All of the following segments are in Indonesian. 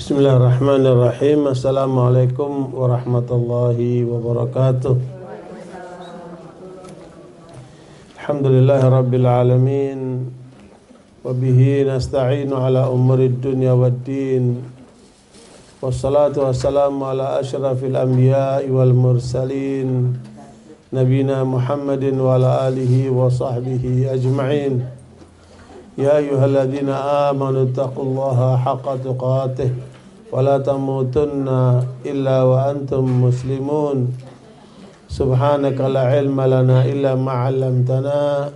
Bismillahirrahmanirrahim. Assalamualaikum warahmatullahi wabarakatuh. Alhamdulillahirabbil alamin. Wa bihi nasta'inu ala umurid dunya waddin. Wassalatu wassalamu ala asyrafil anbiya'i wal mursalin. Nabina Muhammadin wa ala alihi wa sahbihi ajma'in. Ya ayyuhalladzina amanu taqullaha haqqa tuqatih wa la tamutunna illa wa antum muslimun. Subhanaka la ilma lana illa ma 'allamtana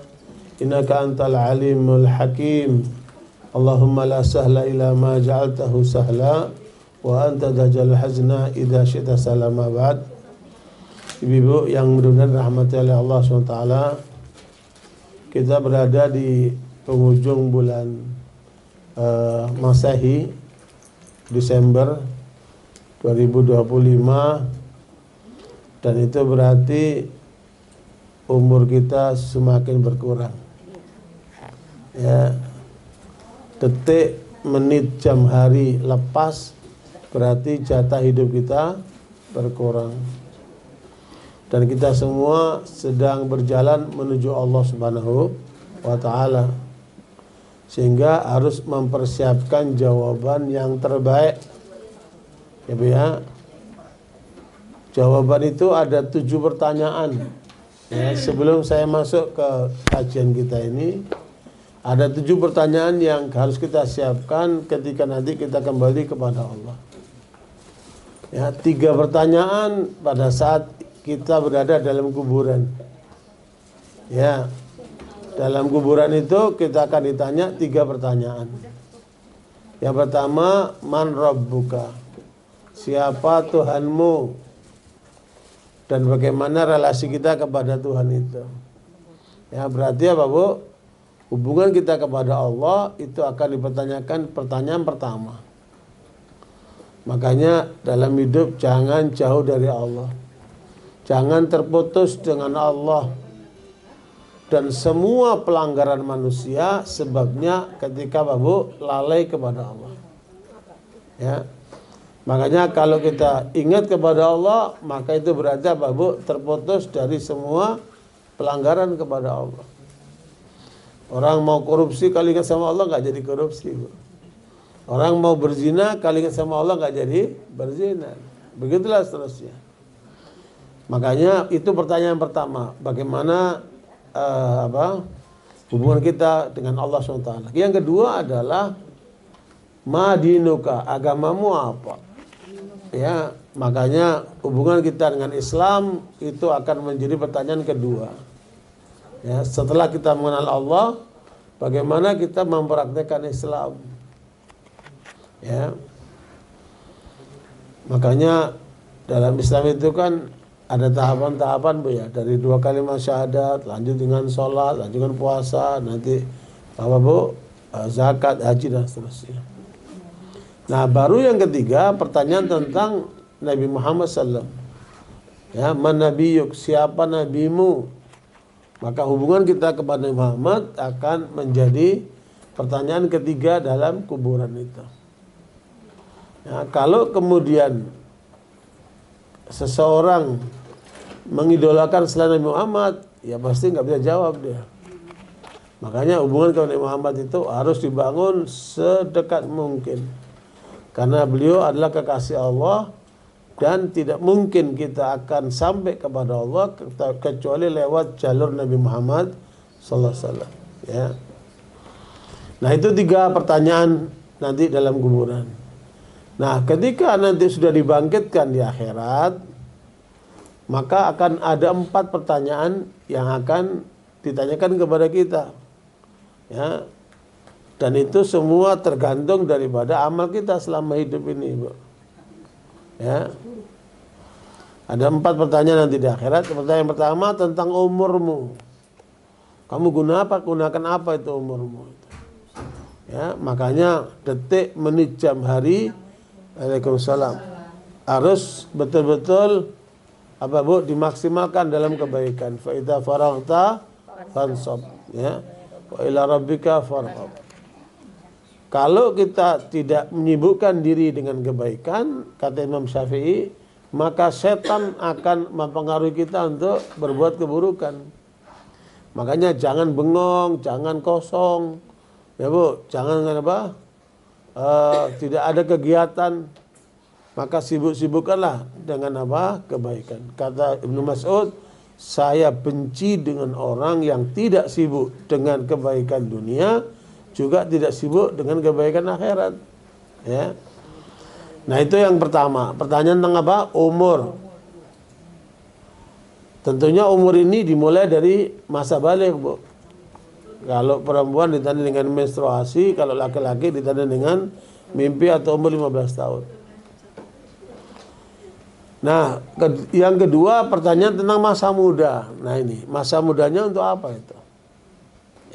innaka antal alimul hakim. Allahumma la sahla illa ma ja'altahu sahla wa anta taj'alul hazna idza syi'ta salama ba'd. Ibu-ibu yang mudah-mudahan rahmati oleh Allah SWT, kita berada di penghujung bulan Masehi, Desember 2025, dan itu berarti umur kita semakin berkurang. Ya, detik, menit, jam, hari lepas, berarti jatah hidup kita berkurang. Dan kita semua sedang berjalan menuju Allah Subhanahu wa Ta'ala, sehingga harus mempersiapkan jawaban yang terbaik. Ya Bu ya. Jawaban itu ada 7 pertanyaan. Ya, sebelum saya masuk ke kajian kita ini, ada 7 pertanyaan yang harus kita siapkan ketika nanti kita kembali kepada Allah. Ya, 3 pertanyaan pada saat kita berada dalam kuburan. Ya, dalam kuburan itu kita akan ditanya 3 pertanyaan. Yang pertama, man rabbuka? Siapa Tuhanmu? Dan bagaimana relasi kita kepada Tuhan itu? Ya, berarti apa Bu? Hubungan kita kepada Allah itu akan dipertanyakan pertanyaan pertama. Makanya dalam hidup jangan jauh dari Allah. Jangan terputus dengan Allah. Dan semua pelanggaran manusia sebabnya ketika Babu lalai kepada Allah. Ya. Makanya kalau kita ingat kepada Allah, maka itu berarti Babu terputus dari semua pelanggaran kepada Allah. Orang mau korupsi kalau ingat sama Allah nggak jadi korupsi. Bu. Orang mau berzina kalau ingat sama Allah nggak jadi berzina. Begitulah seterusnya. Makanya itu pertanyaan pertama, bagaimana hubungan kita dengan Allah SWT. Yang kedua adalah madinuka, agamamu apa? Ya, makanya hubungan kita dengan Islam itu akan menjadi pertanyaan kedua. Ya, setelah kita mengenal Allah, bagaimana kita mempraktekkan Islam? Ya, makanya dalam Islam itu kan ada tahapan-tahapan Bu ya, dari 2 kalimat syahadat, lanjut dengan sholat, lanjut dengan puasa, nanti apa Bu, zakat, haji dan seterusnya. Nah baru yang ketiga pertanyaan tentang Nabi Muhammad SAW. Ya, man nabiyuk, siapa nabimu? Maka hubungan kita kepada Nabi Muhammad akan menjadi pertanyaan ketiga dalam kuburan itu. Ya, kalau kemudian seseorang mengidolakan selain Nabi Muhammad, ya pasti nggak bisa jawab dia. Makanya hubungan dengan Nabi Muhammad itu harus dibangun sedekat mungkin, karena beliau adalah kekasih Allah dan tidak mungkin kita akan sampai kepada Allah kecuali lewat jalur Nabi Muhammad sallallahu alaihi wasallam. Ya. Nah itu 3 pertanyaan nanti dalam kuburan. Nah ketika nanti sudah dibangkitkan di akhirat, maka akan ada 4 pertanyaan yang akan ditanyakan kepada kita. Ya. Dan itu semua tergantung daripada amal kita selama hidup ini, Bu. Ya. Ada 4 pertanyaan nanti di akhirat. Pertanyaan pertama tentang umurmu. Kamu gunakan apa itu umurmu? Ya, makanya detik, menit, jam, hari, Waalaikumsalam, harus betul-betul apa Bu, dimaksimalkan dalam kebaikan. Fa idza faraghta fansab, ya. Wa ila rabbika farghab. Kalau kita tidak menyibukkan diri dengan kebaikan, kata Imam Syafi'i, maka setan akan mempengaruhi kita untuk berbuat keburukan. Makanya jangan bengong, jangan kosong, ya Bu, jangan apa? Tidak ada kegiatan, maka sibuk-sibukkanlah dengan apa? Kebaikan. Kata Ibnu Mas'ud, saya benci dengan orang yang tidak sibuk dengan kebaikan dunia, juga tidak sibuk dengan kebaikan akhirat. Ya. Nah itu yang pertama. Pertanyaan tentang apa? Umur. Tentunya umur ini dimulai dari masa balik, Bu. Kalau perempuan ditanda dengan menstruasi, kalau laki-laki ditanda dengan mimpi atau umur 15 tahun. Nah, yang kedua pertanyaan tentang masa muda. Nah ini, masa mudanya untuk apa itu?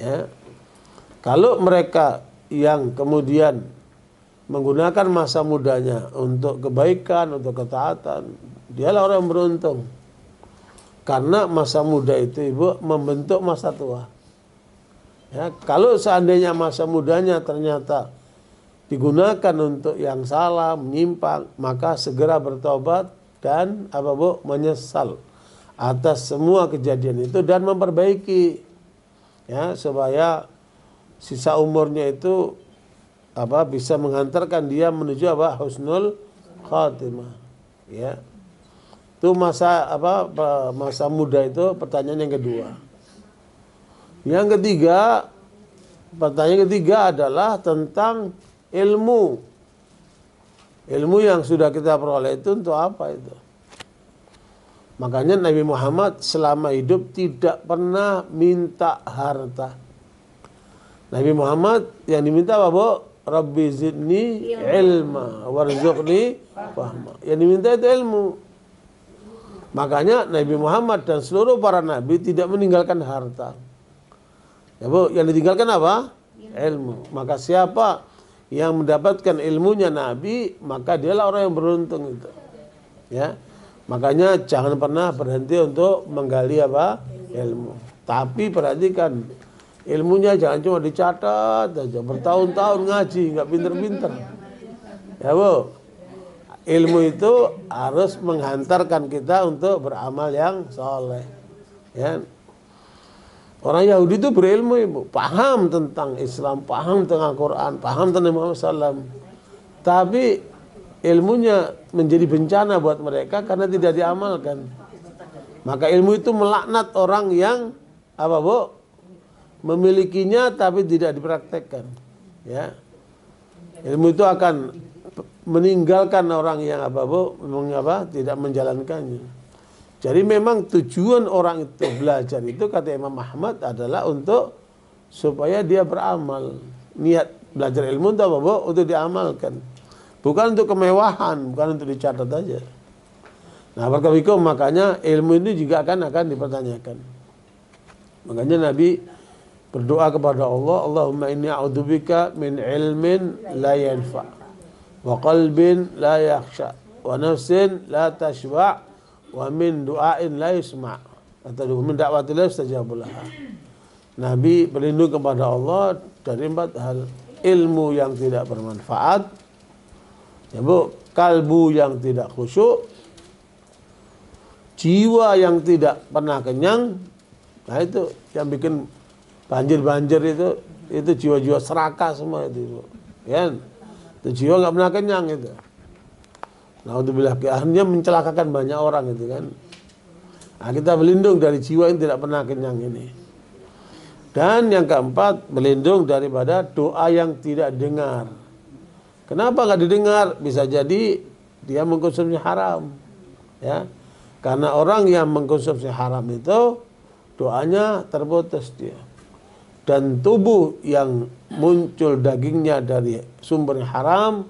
Ya. Kalau mereka yang kemudian menggunakan masa mudanya untuk kebaikan, untuk ketaatan, dialah orang yang beruntung. Karena masa muda itu, Ibu, membentuk masa tua. Ya, kalau seandainya masa mudanya ternyata digunakan untuk yang salah, menyimpang, maka segera bertobat dan apa Bu, menyesal atas semua kejadian itu dan memperbaiki, ya, supaya sisa umurnya itu apa bisa mengantarkan dia menuju apa, husnul khatimah. Ya, itu masa apa, masa muda itu pertanyaan yang kedua. Yang ketiga, pertanyaan ketiga adalah tentang ilmu. Ilmu yang sudah kita peroleh itu untuk apa itu? Makanya Nabi Muhammad selama hidup tidak pernah minta harta. Nabi Muhammad yang diminta apa, Bu? Rabbi zidni ilma warzuqni fahma. Yang diminta itu ilmu. Makanya Nabi Muhammad dan seluruh para nabi tidak meninggalkan harta. Ya Bu, yang ditinggalkan apa? Ilmu. Maka siapa yang mendapatkan ilmunya Nabi, maka dialah orang yang beruntung itu. Ya. Makanya jangan pernah berhenti untuk menggali apa? Ilmu. Tapi perhatikan, ilmunya jangan cuma dicatat aja, bertahun-tahun ngaji, nggak pinter-pinter. Ya Bu, ilmu itu harus menghantarkan kita untuk beramal yang soleh. Ya. Orang Yahudi itu berilmu, Ibu, paham tentang Islam, paham tentang Al-Quran, paham tentang Muhammad SAW. Tapi ilmunya menjadi bencana buat mereka karena tidak diamalkan. Maka ilmu itu melaknat orang yang apa, Bu? Memilikinya tapi tidak dipraktekkan. Ya. Ilmu itu akan meninggalkan orang yang apa, Bu? Tidak menjalankannya. Jadi memang tujuan orang itu belajar itu, kata Imam Ahmad, adalah untuk supaya dia beramal. Niat belajar ilmu itu apa, Bu? Untuk diamalkan. Bukan untuk kemewahan, bukan untuk dicatat aja. Nah, barakallahu, makanya ilmu ini juga akan dipertanyakan. Makanya Nabi berdoa kepada Allah, Allahumma inni a'udzubika min ilmin la yanfa' wa qalbin la yakhsha wa nafsin la tashba' wa min du'ain la yusma' atau min da'wati la yustajabu laha. Nabi berlindung kepada Allah dari 4 hal. Ilmu yang tidak bermanfaat, ya Bu, kalbu yang tidak khusyuk, jiwa yang tidak pernah kenyang. Nah itu yang bikin banjir-banjir itu jiwa-jiwa serakah semua itu, Bu. Ya, itu jiwa nggak pernah kenyang itu. Nah, untuk akhirnya mencelakakan banyak orang itu kan. Nah, kita berlindung dari jiwa yang tidak pernah kenyang ini. Dan yang keempat, berlindung daripada doa yang tidak dengar. Kenapa nggak didengar? Bisa jadi dia mengkonsumsi haram, ya. Karena orang yang mengkonsumsi haram itu doanya terputus dia. Dan tubuh yang muncul dagingnya dari sumber haram,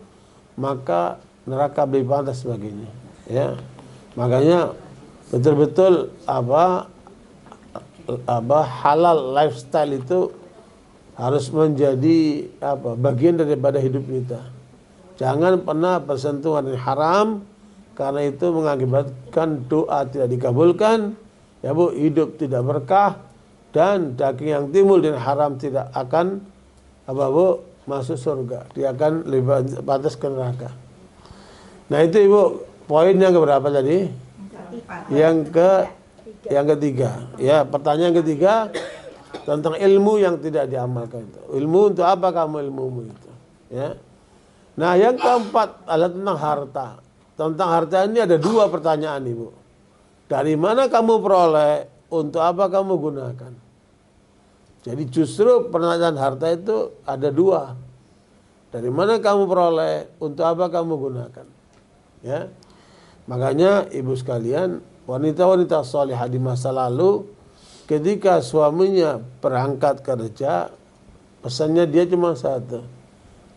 maka neraka lebih pantas sebagainya, ya. Makanya betul-betul apa halal lifestyle itu harus menjadi bagian daripada hidup kita. Jangan pernah bersentuhan dengan haram, karena itu mengakibatkan doa tidak dikabulkan, ya Bu, hidup tidak berkah, dan daging yang timbul dari haram tidak akan masuk surga, dia akan lebih pantas ke neraka. Nah itu Ibu, poin yang keberapa tadi? Yang ketiga. Ya, pertanyaan ketiga tentang ilmu yang tidak diamalkan itu. Ilmu untuk apa kamu ilmumu itu? Ya. Nah, yang keempat adalah tentang harta. Tentang harta ini ada dua pertanyaan Ibu. Dari mana kamu peroleh? Untuk apa kamu gunakan? Jadi justru pertanyaan harta itu ada dua. Dari mana kamu peroleh? Untuk apa kamu gunakan? Ya. Makanya ibu sekalian, wanita-wanita salihah di masa lalu ketika suaminya berangkat kerja, pesannya dia cuma satu.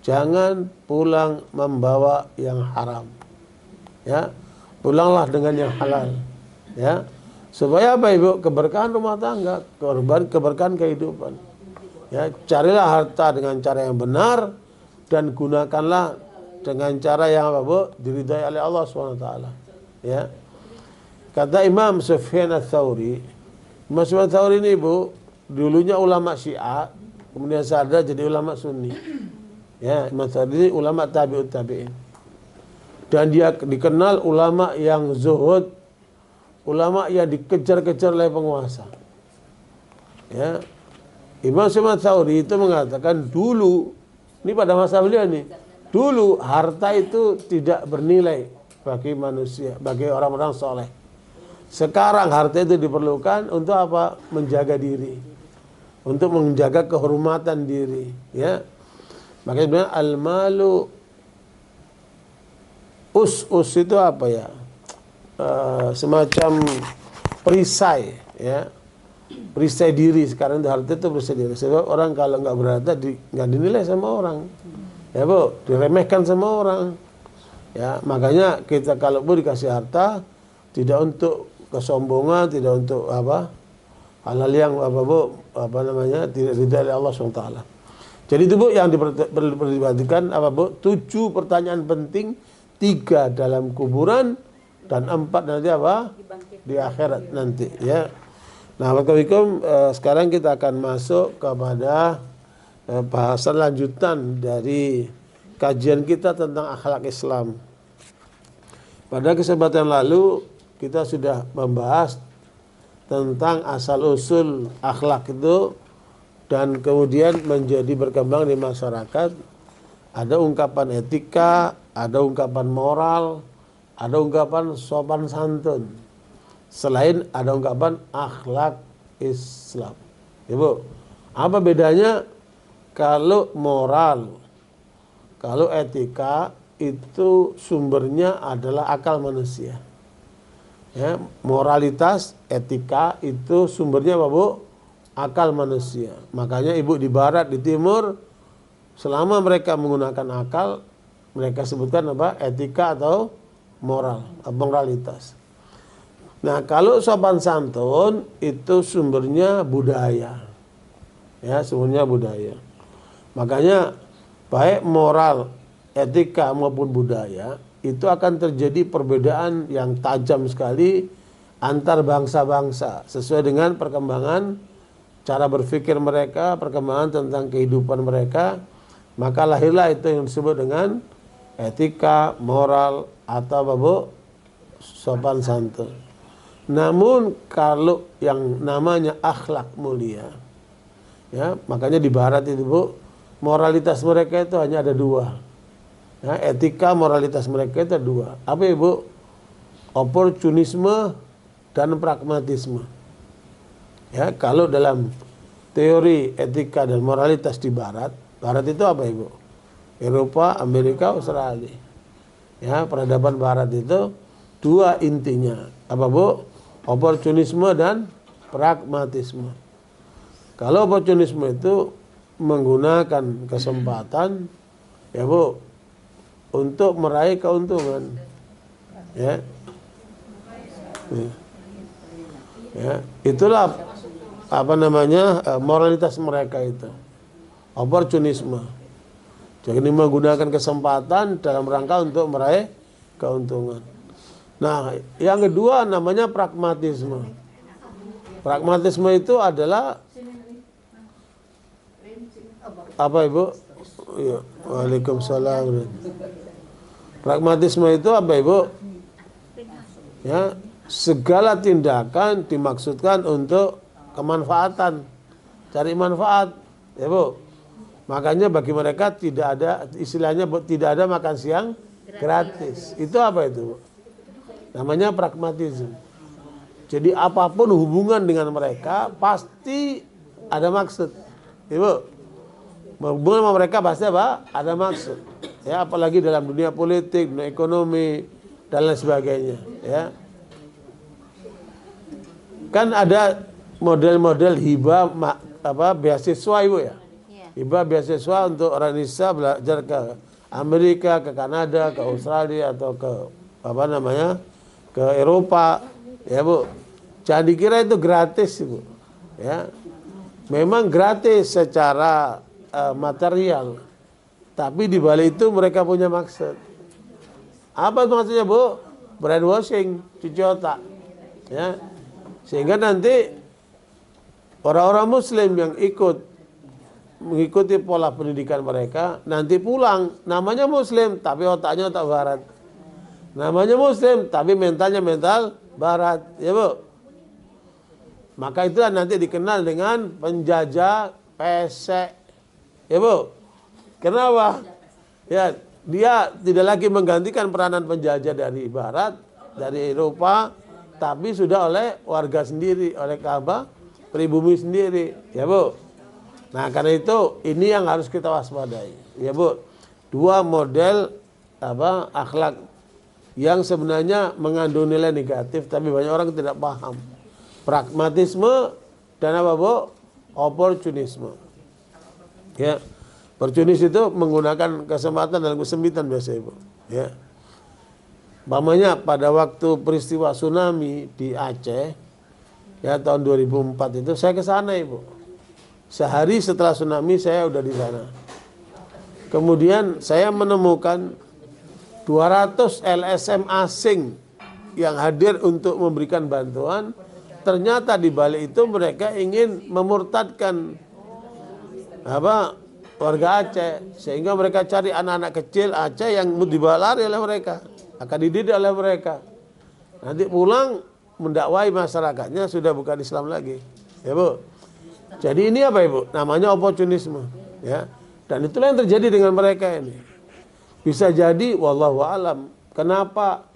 Jangan pulang membawa yang haram. Ya. Pulanglah dengan yang halal. Ya. Supaya apa Ibu? Keberkahan rumah tangga, keberkahan kehidupan. Ya, carilah harta dengan cara yang benar dan gunakanlah dengan cara yang apa Bu? Diridhai oleh Allah SWT. Ya. Kata Imam Sufyan Ats-Tsauri, Imam Sufyan Ats-Tsauri ini Ibu, dulunya ulama Syiah, kemudian sadar jadi ulama Sunni. Ya, Imam Ats-Tsauri ini ulama tabi'ut tabi'in. Dan dia dikenal ulama yang zuhud, ulama yang dikejar-kejar oleh penguasa. Ya. Imam Sufyan Ats-Tsauri itu mengatakan dulu, ini pada masa beliau nih, dulu harta itu tidak bernilai bagi manusia, bagi orang-orang soleh. Sekarang harta itu diperlukan untuk apa? Menjaga diri, untuk menjaga kehormatan diri. Ya. Makanya sebenarnya al-malu us itu apa ya? Semacam perisai, ya, perisai diri. Sekarang harta itu perisai diri. Sebab orang kalau nggak berharta nggak dinilai sama orang, ya Bu, diremehkan sama orang. Ya, makanya kita kalau Bu dikasih harta tidak untuk kesombongan, tidak untuk apa hal-hal yang apa Bu, apa namanya, tidak dari Allah SWT. Jadi itu Bu yang diperhatikan apa Bu? 7 pertanyaan penting, 3 dalam kuburan dan 4 nanti apa? Di akhirat nanti, ya. Nah, Assalamualaikum, sekarang kita akan masuk kepada bahasan lanjutan dari kajian kita tentang akhlak Islam. Pada kesempatan lalu kita sudah membahas tentang asal-usul akhlak itu dan kemudian menjadi berkembang di masyarakat. Ada ungkapan etika, ada ungkapan moral, ada ungkapan sopan santun. Selain ada ungkapan akhlak Islam. Ibu, apa bedanya kalau moral, kalau etika itu sumbernya adalah akal manusia. Ya, moralitas, etika itu sumbernya apa Bu? Akal manusia. Makanya Ibu di barat, di timur, selama mereka menggunakan akal, mereka sebutkan apa? Etika atau moral, moralitas. Nah, kalau sopan santun itu sumbernya budaya. Ya, sumbernya budaya. Makanya baik moral, etika maupun budaya itu akan terjadi perbedaan yang tajam sekali antar bangsa-bangsa sesuai dengan perkembangan cara berpikir mereka, perkembangan tentang kehidupan mereka, maka lahirlah itu yang disebut dengan etika, moral, atau apa Bu? Sopan santun. Namun kalau yang namanya akhlak mulia, ya, makanya di barat itu Bu, moralitas mereka itu hanya ada 2. Ya, etika, moralitas mereka itu ada 2. Apa Ibu? Oportunisme dan pragmatisme. Ya, kalau dalam teori etika dan moralitas di barat itu apa Ibu? Eropa, Amerika, Australia. Ya, peradaban barat itu 2 intinya. Apa Bu? Oportunisme dan pragmatisme. Kalau oportunisme itu menggunakan kesempatan, ya Bu, untuk meraih keuntungan. Ya. Ya, itulah apa namanya moralitas mereka itu. Oportunisme. Jadi menggunakan kesempatan dalam rangka untuk meraih keuntungan. Nah, yang kedua namanya pragmatisme. Pragmatisme itu adalah apa Ibu? Ya, waalaikumsalam. Pragmatisme itu apa, Ibu? Ya, segala tindakan dimaksudkan untuk kemanfaatan, cari manfaat, ya Bu. Makanya bagi mereka tidak ada, istilahnya tidak ada makan siang gratis. Itu apa itu, Bu? Namanya pragmatisme. Jadi apapun hubungan dengan mereka pasti ada maksud, Ibu. Hubungan sama mereka pasti apa? Ada maksud. Ya, apalagi dalam dunia politik, dunia ekonomi dan lain sebagainya. Ya, kan ada model-model hibah beasiswa, Ibu ya. Hibah beasiswa untuk orang Indonesia belajar ke Amerika, ke Kanada, ke Australia atau ke ke Eropa, ya Bu. Jangan dikira itu gratis, Ibu. Ya, memang gratis secara material, tapi di balik itu mereka punya maksud. Apa maksudnya, Bu? Brainwashing, cuci otak, ya. Sehingga nanti orang-orang Muslim yang mengikuti pola pendidikan mereka, nanti pulang namanya Muslim tapi otaknya otak Barat, namanya Muslim tapi mentalnya mental Barat, ya Bu. Maka itu nanti dikenal dengan penjajah pesek, ya Bu. Kenapa? Ya, dia tidak lagi menggantikan peranan penjajah dari Barat, dari Eropa, tapi sudah oleh warga sendiri, oleh pribumi sendiri, ya Bu. Nah, karena itu ini yang harus kita waspadai, ya Bu. Dua model akhlak yang sebenarnya mengandung nilai negatif, tapi banyak orang tidak paham. Pragmatisme dan apa, Bu? Oportunisme. Ya, oportunis itu menggunakan kesempatan dan kesempitan biasa, Ibu. Ya. Umpamanya pada waktu peristiwa tsunami di Aceh, ya tahun 2004 itu saya ke sana, Ibu. Sehari setelah tsunami saya udah di sana. Kemudian saya menemukan 200 LSM asing yang hadir untuk memberikan bantuan. Ternyata di balik itu mereka ingin memurtadkan warga Aceh, sehingga mereka cari anak-anak kecil Aceh yang dibawa lari oleh mereka, akan dididik oleh mereka. Nanti pulang mendakwai masyarakatnya sudah bukan Islam lagi, ya Bu. Jadi ini apa, Ibu? Namanya oportunisme, ya. Dan itulah yang terjadi dengan mereka ini. Bisa jadi wallahu alam, kenapa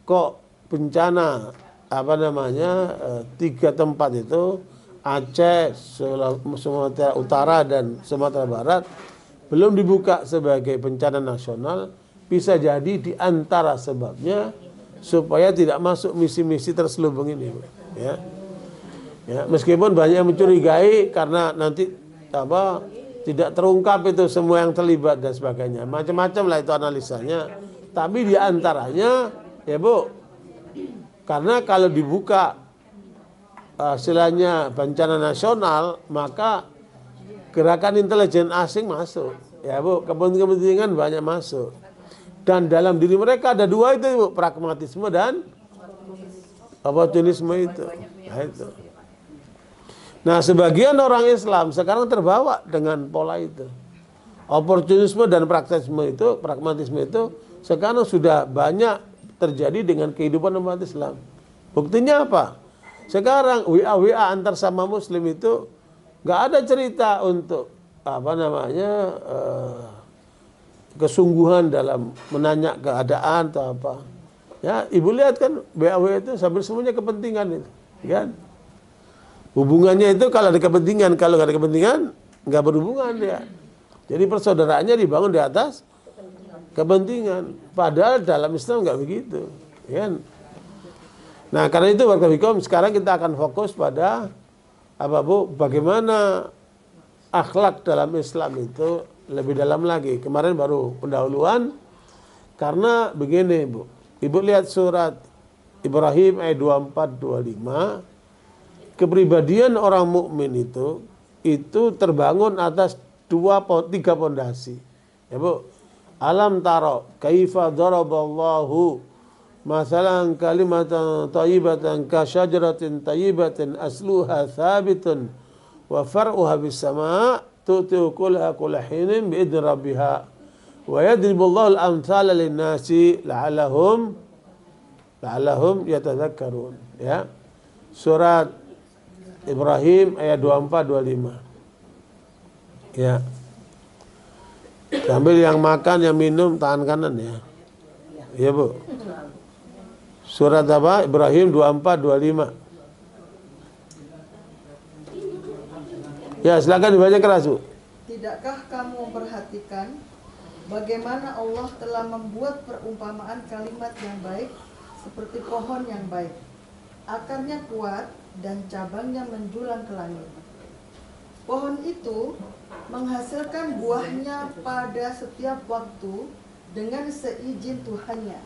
kok bencana 3 tempat itu, Aceh, Sumatera Utara dan Sumatera Barat, belum dibuka sebagai bencana nasional. Bisa jadi di antara sebabnya supaya tidak masuk misi-misi terselubung ini, ya. Ya, meskipun banyak yang mencurigai karena nanti tidak terungkap itu semua yang terlibat dan sebagainya, macam-macam lah itu analisanya. Tapi di antaranya, ya Bu, karena kalau dibuka istilahnya bencana nasional, maka gerakan intelijen asing masuk, ya Bu, kepentingan banyak masuk. Dan dalam diri mereka ada dua itu, Bu, pragmatisme dan oportunisme itu. Nah, itu. Nah, sebagian orang Islam sekarang terbawa dengan pola itu. Oportunisme dan pragmatisme itu sekarang sudah banyak terjadi dengan kehidupan umat Islam. Buktinya apa? Sekarang WA antar sama Muslim itu nggak ada cerita untuk kesungguhan dalam menanya keadaan atau apa. Ya, Ibu lihat kan WA itu sambil semuanya kepentingan itu, kan? Hubungannya itu kalau ada kepentingan, kalau nggak ada kepentingan nggak berhubungan dia. Jadi persaudaraannya dibangun di atas kepentingan. Padahal dalam Islam nggak begitu, kan? Nah, karena itu barakallahu sekarang kita akan fokus pada bagaimana akhlak dalam Islam itu lebih dalam lagi. Kemarin baru pendahuluan, karena begini, Bu. Ibu lihat surat Ibrahim ayat 24-25. Kepribadian orang mukmin itu terbangun atas 3 pondasi. Ya Bu, alam taro kaifa daraballahu masalan kalimatan thayyibatan ka syajaratin thayyibatin asluha thabitun wa far'uha bis sama'. tu'ti ukulaha kulla hinin bi'idni rabbiha wa yadribullahu al-amthala lin-nasi la'allahum yatadzakkarun. Ya. Surat Ibrahim ayat 24-25. Ya. Sambil yang makan, yang minum tangan kanan ya. Iya Bu. Surat apa? Ibrahim 24-25. Ya, silakan dibaca keras Bu. Tidakkah kamu memperhatikan bagaimana Allah telah membuat perumpamaan kalimat yang baik seperti pohon yang baik. Akarnya kuat dan cabangnya menjulang ke langit. Pohon itu menghasilkan buahnya pada setiap waktu dengan seizin Tuhannya.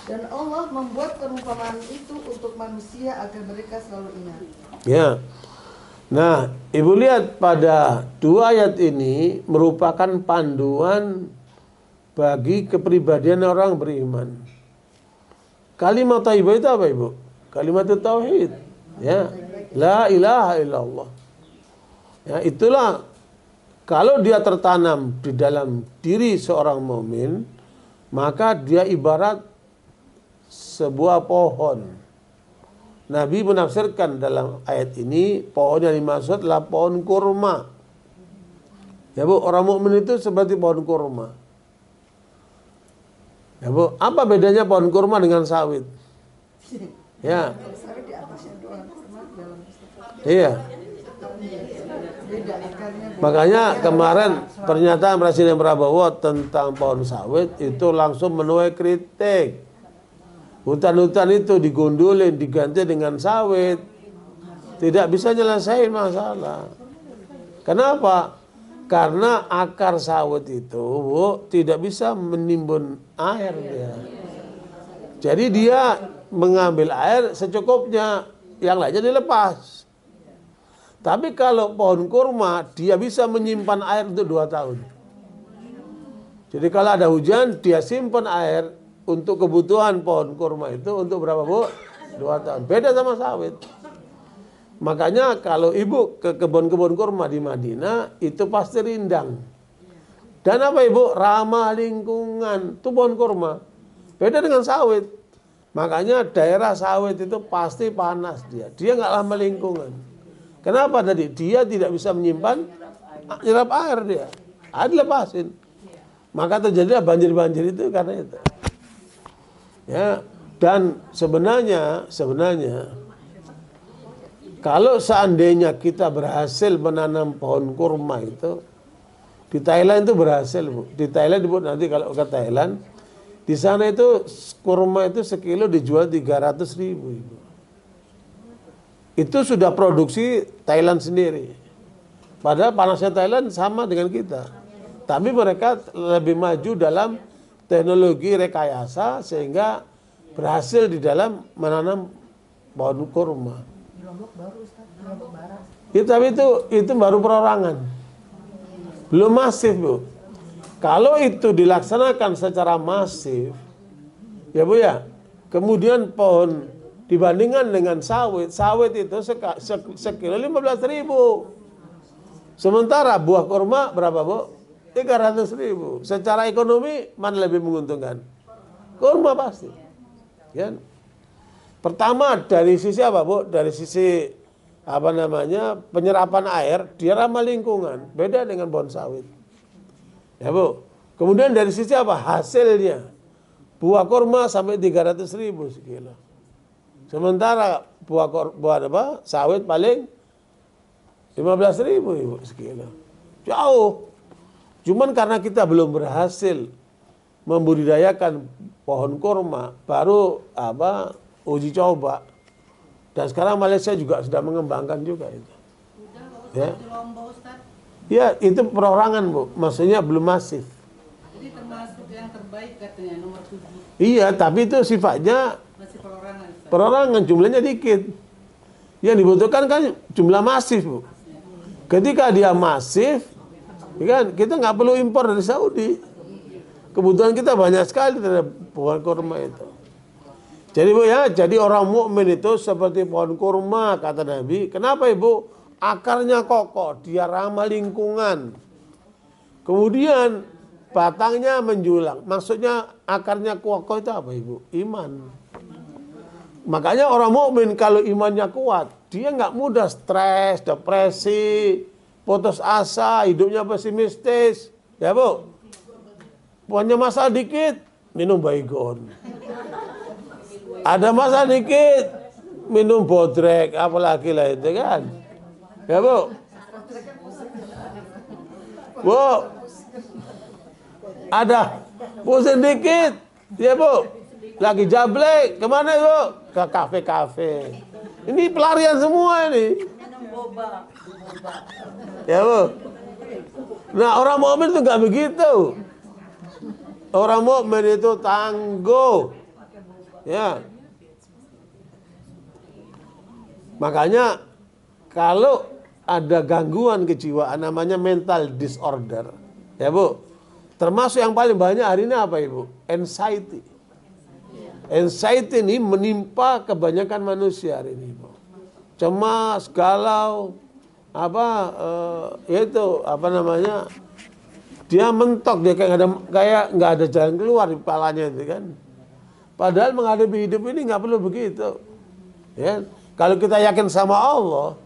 Dan Allah membuat perumpamaan itu untuk manusia agar mereka selalu ingat. Ya. Nah, Ibu lihat pada dua ayat ini merupakan panduan bagi kepribadian orang beriman. Kalimat thayyibah itu apa Ibu? Kalimat tauhid. Ya. La ilaha illallah. Ya, itulah kalau dia tertanam di dalam diri seorang mukmin, maka dia ibarat sebuah pohon. Nabi menafsirkan dalam ayat ini pohon yang dimaksud adalah pohon kurma. Ya Bu, orang mukmin itu seperti pohon kurma. Ya Bu, apa bedanya pohon kurma dengan sawit? Ya. Iya. Makanya kemarin pernyataan Presiden Prabowo tentang pohon sawit itu langsung menuai kritik. Hutan-hutan itu digundulin, diganti dengan sawit. Tidak bisa nyelesain masalah. Kenapa? Karena akar sawit itu Bu, tidak bisa menimbun air dia. Jadi dia mengambil air secukupnya, yang lainnya dilepas. Tapi kalau pohon kurma, dia bisa menyimpan air untuk 2 tahun. Jadi kalau ada hujan, dia simpan air untuk kebutuhan pohon kurma itu untuk berapa Bu? 2 tahun. Beda sama sawit. Makanya kalau Ibu ke kebun-kebun kurma di Madinah, itu pasti rindang. Dan apa Ibu? Ramah lingkungan. Itu pohon kurma. Beda dengan sawit. Makanya daerah sawit itu pasti panas dia. Dia nggak lama lingkungan. Kenapa tadi? Dia tidak bisa menyimpan, nyerap air dia. Air dilepasin. Maka terjadi banjir-banjir itu karena itu. Ya, dan sebenarnya kalau seandainya kita berhasil menanam pohon kurma itu di Thailand itu berhasil Bu. Di Thailand Bu, nanti kalau ke Thailand di sana itu kurma itu sekilo dijual 300.000 Ibu. Itu sudah produksi Thailand sendiri. Padahal panasnya Thailand sama dengan kita. Tapi mereka lebih maju dalam teknologi rekayasa sehingga berhasil di dalam menanam pohon kurma. Di Lombok baru Ustaz, di Lombok Barat. Ya, tapi itu baru perorangan. Belum masif Bu. Kalau itu dilaksanakan secara masif, ya Bu ya, kemudian pohon dibandingkan dengan sawit itu sekilo 15.000. Sementara buah kurma berapa Bu? 300.000. Secara ekonomi mana lebih menguntungkan? Kurma pasti. Ya. Pertama dari sisi apa Bu? Dari sisi penyerapan air, dia ramah lingkungan. Beda dengan pohon sawit. Ya Bu. Kemudian dari sisi apa? Hasilnya. Buah kurma sampai 300.000 sekilo. Sementara buah sawit paling 15.000 Ibu sekilo. Jauh. Cuman karena kita belum berhasil membudidayakan pohon kurma, baru uji coba. Dan sekarang Malaysia juga sudah mengembangkan juga itu. Ya. Ya, itu perorangan Bu. Maksudnya belum masif. Jadi termasuk yang terbaik katanya nomor 7. Iya, tapi itu sifatnya Masih perorangan. perorangan, jumlahnya dikit. Yang dibutuhkan kan jumlah masif Bu. Ketika dia masif, kan kita nggak perlu impor dari Saudi. Kebutuhan kita banyak sekali terhadap pohon kurma itu. Jadi Bu ya, jadi orang mukmin itu seperti pohon kurma kata Nabi. Kenapa Ibu? akarnya kokoh, dia ramah lingkungan. Kemudian batangnya menjulang. Maksudnya akarnya kokoh itu apa Ibu? Iman. Makanya orang mukmin kalau imannya kuat, dia nggak mudah stres, depresi, putus asa, hidupnya pesimistis. Ya Bu? Punya masalah dikit, minum Baygon. Ada masalah dikit, minum Bodrek, apalagi lah itu kan. Ya Bu? Bu, ada pusing dikit, ya Bu? Lagi jablek, kemana Bu? Ke kafe-kafe. Ini pelarian semua ini. Ya Bu? Nah orang mukmin itu nggak begitu. Orang mukmin itu tangguh. Ya. Makanya kalau ada gangguan kejiwaan namanya mental disorder. Ya Bu. Termasuk yang paling banyak hari ini apa Ibu? Anxiety. Anxiety ini menimpa kebanyakan manusia hari ini Ibu. Cemas, galau, dia mentok, dia kayak nggak ada jalan keluar di kepalanya itu kan. Padahal menghadapi hidup ini nggak perlu begitu. Ya, kalau kita yakin sama Allah,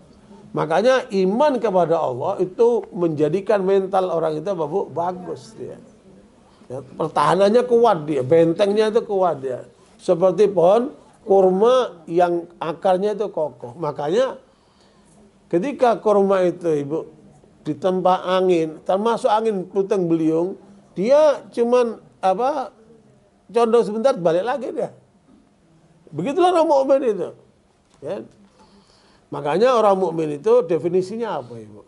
makanya iman kepada Allah itu menjadikan mental orang itu bagus dia. Ya, pertahanannya kuat dia, bentengnya itu kuat dia. Seperti pohon kurma yang akarnya itu kokoh. Makanya ketika kurma itu Ibu ditempa angin, termasuk angin puting beliung, dia cuman condong sebentar balik lagi dia. Begitulah orang mukmin itu. Ya. Makanya orang mukmin itu definisinya apa Ibu?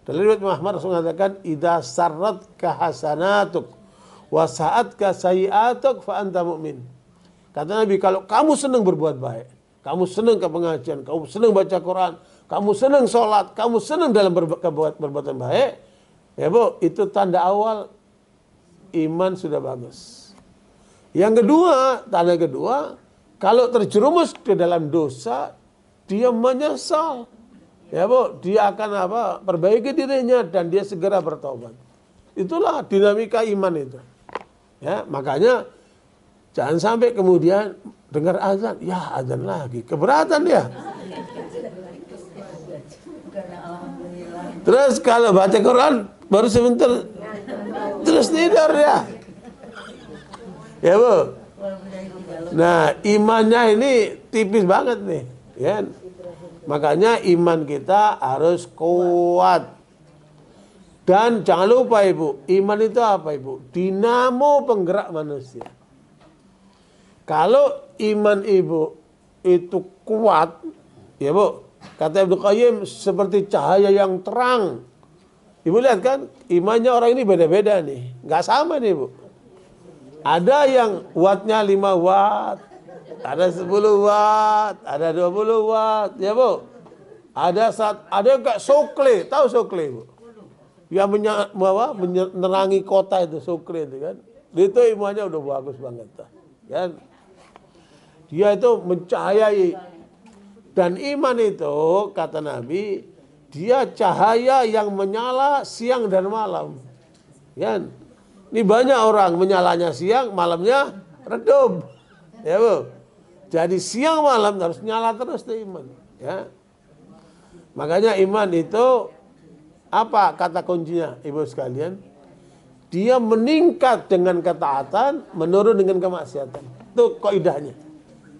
Dalam riwayat Muhammad Rasul mengatakan idza sarrat ka hasanatuk wa sa'at ka sayiatuk fa anta mu'min. Kata Nabi, kalau kamu senang berbuat baik, kamu senang ke pengajian, kamu senang baca Quran, kamu senang sholat, kamu senang dalam perbuatan baik, ya Bu, itu tanda awal iman sudah bagus. Yang kedua, tanda kedua, kalau terjerumus ke dalam dosa, dia menyesal. Ya Bu, dia akan perbaiki dirinya dan dia segera bertobat. Itulah dinamika iman itu. Ya, makanya jangan sampai kemudian dengar azan, ya azan lagi, keberatan dia. Terus kalau baca Quran baru sebentar terus tidur dia. Ya Bu. Nah, imannya ini tipis banget nih, ya. Makanya iman kita harus kuat. Dan jangan lupa Ibu, iman itu apa Ibu? Dinamo penggerak manusia. Kalau iman Ibu itu kuat, ya Bu, kata Ibnu Qayyim seperti cahaya yang terang. Ibu lihat kan, imannya orang ini beda-beda nih. Nggak sama nih Ibu. Ada yang wattnya 5 watt, ada 10 watt, ada 20 watt, ya Bu. Ada yang kayak sokle, tahu sokle Bu? Yang menerangi kota itu sokle itu kan. Itu imannya udah bagus banget kan. Dia itu mencahayai. Dan iman itu kata Nabi, dia cahaya yang menyala siang dan malam. Kan? Ini banyak orang menyalanya siang, malamnya redup. Ya Bu. Jadi siang malam harus nyala terus tuh iman. Ya. Makanya iman itu apa kata kuncinya Ibu sekalian? Dia meningkat dengan ketaatan, menurun dengan kemaksiatan. Itu kaidahnya.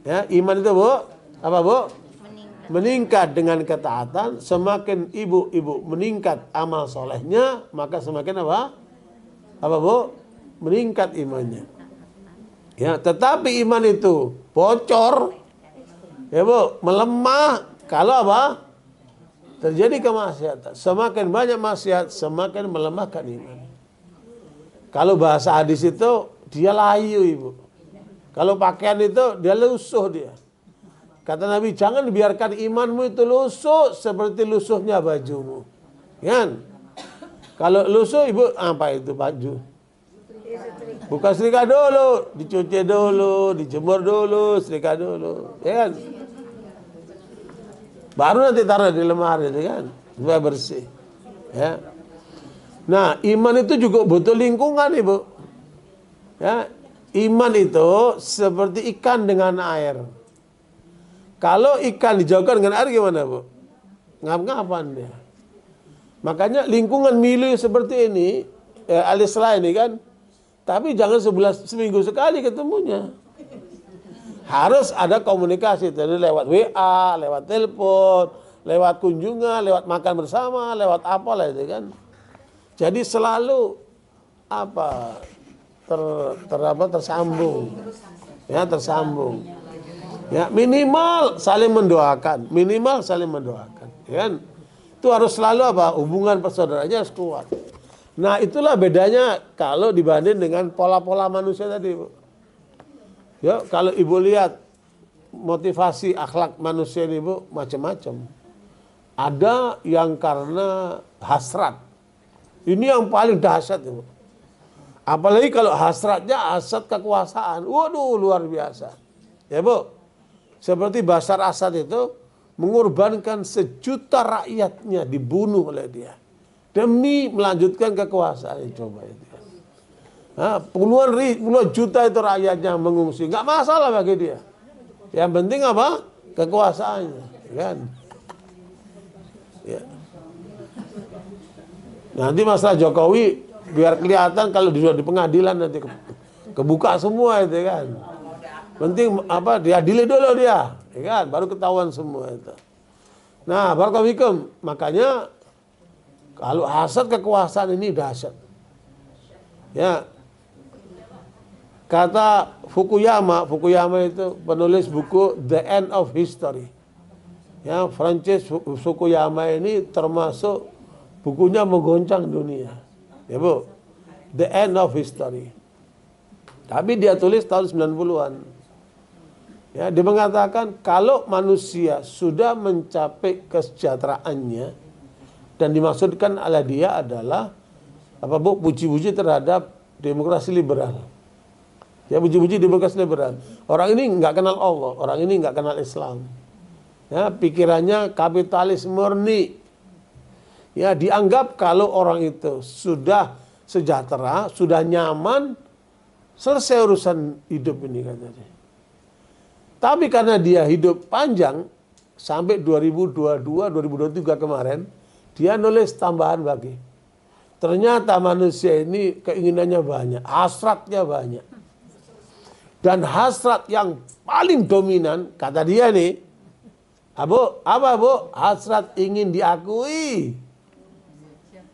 Ya, iman itu Bu, apa Bu? Meningkat dengan ketaatan, semakin ibu meningkat amal solehnya, maka semakin apa? Apa Bu? Meningkat imannya. Ya, tetapi iman itu bocor, ya Bu, melemah kalau apa? Terjadi kemaksiatan. Semakin banyak maksiat, semakin melemahkan iman. Kalau bahasa hadis itu dia layu Ibu. Kalau pakaian itu dia lusuh dia. Kata Nabi, jangan biarkan imanmu itu lusuh seperti lusuhnya bajumu. Kan? Kalau lusuh Ibu, apa itu baju? Buka setrika dulu, dicuci dulu, dijemur dulu, setrika dulu. Ya kan? Baru nanti taruh di lemari itu kan, supaya bersih. Ya. Nah, iman itu juga butuh lingkungan, Ibu. Ya, iman itu seperti ikan dengan air. Kalau ikan dijauhkan dengan air gimana, Bu? Ngap-ngapan dia. Makanya lingkungan milieu seperti ini, Al-Islah ini kan, tapi jangan seminggu sekali ketemunya. Harus ada komunikasi, jadi lewat WA, lewat telepon, lewat kunjungan, lewat makan bersama, lewat apalah itu kan. Jadi selalu tersambung. Ya, tersambung. Ya, minimal saling mendoakan, ya kan? Itu harus selalu hubungan persaudaraannya harus kuat. Nah, itulah bedanya kalau dibanding dengan pola-pola manusia tadi, Bu. Ya, kalau Ibu lihat motivasi akhlak manusia ini, Bu, macam-macam. Ada yang karena hasrat. Ini yang paling dahsyat, Bu. Apalagi kalau hasratnya hasrat kekuasaan. Waduh, luar biasa. Ya, Bu. Seperti Bashar Assad itu mengorbankan 1 juta rakyatnya dibunuh oleh dia demi melanjutkan kekuasaan. Coba itu. Nah, puluhan juta itu rakyatnya mengungsi, nggak masalah bagi dia. Yang penting kekuasaannya, kan? Ya. Nanti masalah Jokowi biar kelihatan kalau sudah di pengadilan nanti kebuka semua itu kan. Penting diadili dulu dia, ya kan? Baru ketahuan semua itu. Nah, barakallahu. Makanya kalau hasad kekuasaan ini dahsyat. Ya. Kata Fukuyama itu penulis buku The End of History. Ya, Francis Fukuyama ini termasuk bukunya menggoncang dunia. Ya, Bu. The End of History. Tapi dia tulis tahun 90-an. Ya, dia mengatakan kalau manusia sudah mencapai kesejahteraannya dan dimaksudkan oleh dia adalah puji-puji terhadap demokrasi liberal. Ya, puji-puji demokrasi liberal. Orang ini nggak kenal Allah, orang ini nggak kenal Islam. Ya, pikirannya kapitalis murni. Ya, dianggap kalau orang itu sudah sejahtera, sudah nyaman, selesai urusan hidup ini katanya. Tapi karena dia hidup panjang sampai 2022-2023 kemarin, dia nulis tambahan lagi. Ternyata manusia ini keinginannya banyak, hasratnya banyak. Dan hasrat yang paling dominan, kata dia nih, hasrat ingin diakui.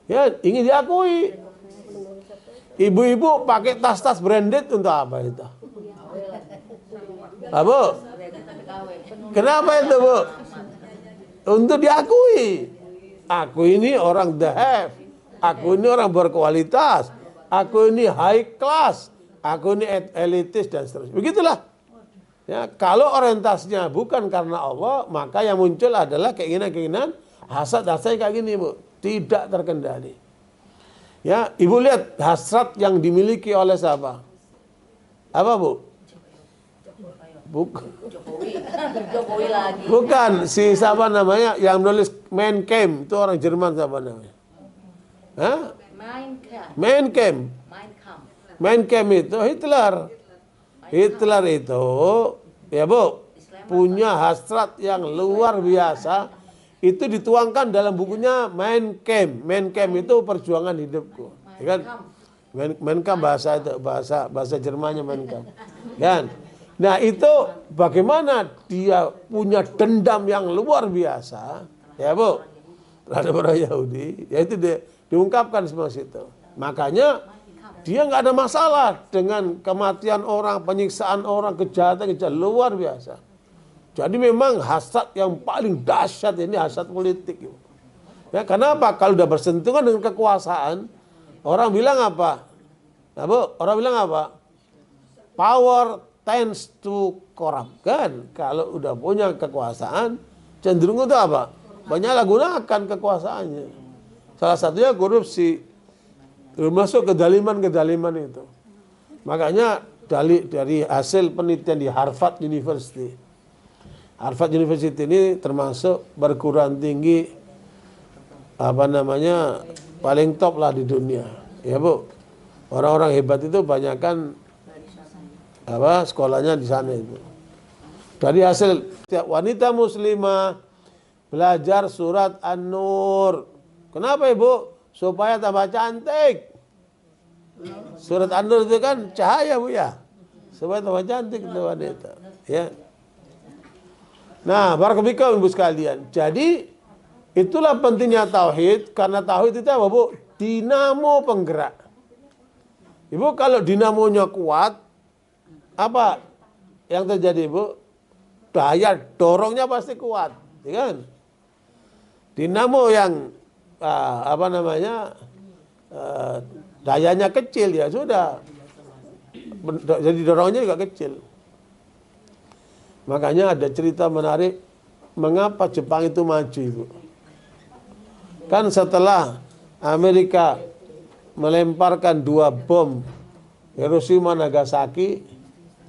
Ya, ingin diakui. Ibu-ibu pakai tas-tas branded untuk apa itu? Bu? Kenapa itu, Bu? Untuk diakui. Aku ini orang the have. Aku ini orang berkualitas. Aku ini high class. Aku ini elitis dan seterusnya. Begitulah. Ya, kalau orientasinya bukan karena Allah, maka yang muncul adalah keinginan-keinginan hasad-hasad kayak gini, Bu. Tidak terkendali. Ya, Ibu lihat hasrat yang dimiliki oleh siapa? Apa, Bu? Jokowi lagi. Bukan, si siapa namanya yang nulis Mein Kampf, itu orang Jerman siapa namanya? Hah? Mein Kampf. Mein Kampf itu Hitler. Hitler itu, ya Bu, punya hasrat yang luar biasa. Itu dituangkan dalam bukunya Mein Kampf. Mein Kampf itu perjuangan hidupku. Ya kan? Mein Kampf bahasa Jermannya Mein Kampf. Kan? Nah, itu bagaimana dia punya dendam yang luar biasa, ya Bu, terhadap orang Yahudi, ya itu diungkapkan semua situ. Makanya dia nggak ada masalah dengan kematian orang, penyiksaan orang, kejahatan luar biasa. Jadi memang hasad yang paling dahsyat ini hasad politik. Ya, kenapa? Kalau udah bersentuhan dengan kekuasaan, orang bilang apa? Nah, Bu, orang bilang apa? Power tends to corrupt, kan? Kalau udah punya kekuasaan, cenderung itu apa? Banyak gunakan kekuasaannya. Salah satunya korupsi, termasuk kedaliman itu. Makanya dari hasil penelitian di Harvard University, Harvard University ini termasuk perguruan tinggi paling top lah di dunia. Ya Bu, orang-orang hebat itu banyakkan sekolahnya di sana itu. Dari hasil setiap wanita muslimah belajar surat An-Nur. Kenapa Ibu? Supaya tambah cantik. Surat An-Nur itu kan cahaya Bu ya. Supaya tambah cantik itu wanita. Ya. Nah, barakallahu Ibu sekalian. Jadi itulah pentingnya tauhid, karena tauhid itu apa Bu? Dinamo penggerak. Ibu kalau dinamonya kuat, apa yang terjadi Bu? Daya dorongnya pasti kuat, ya kan? Dinamo yang dayanya kecil ya sudah, jadi dorongnya juga kecil. Makanya ada cerita menarik mengapa Jepang itu maju Ibu. Kan setelah Amerika melemparkan 2 bom Hiroshima Nagasaki,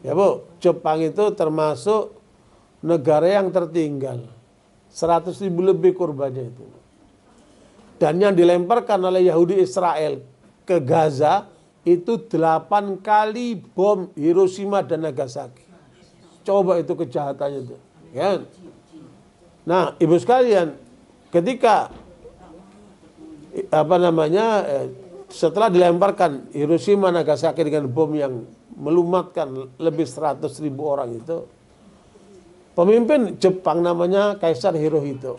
ya Bu, Jepang itu termasuk negara yang tertinggal. 100.000 lebih korbannya itu. Dan yang dilemparkan oleh Yahudi Israel ke Gaza itu 8 kali bom Hiroshima dan Nagasaki. Coba itu kejahatannya itu. Ya. Nah, Ibu sekalian, ketika setelah dilemparkan Hiroshima Nagasaki dengan bom yang melumatkan lebih 100.000 orang itu, pemimpin Jepang namanya Kaisar Hirohito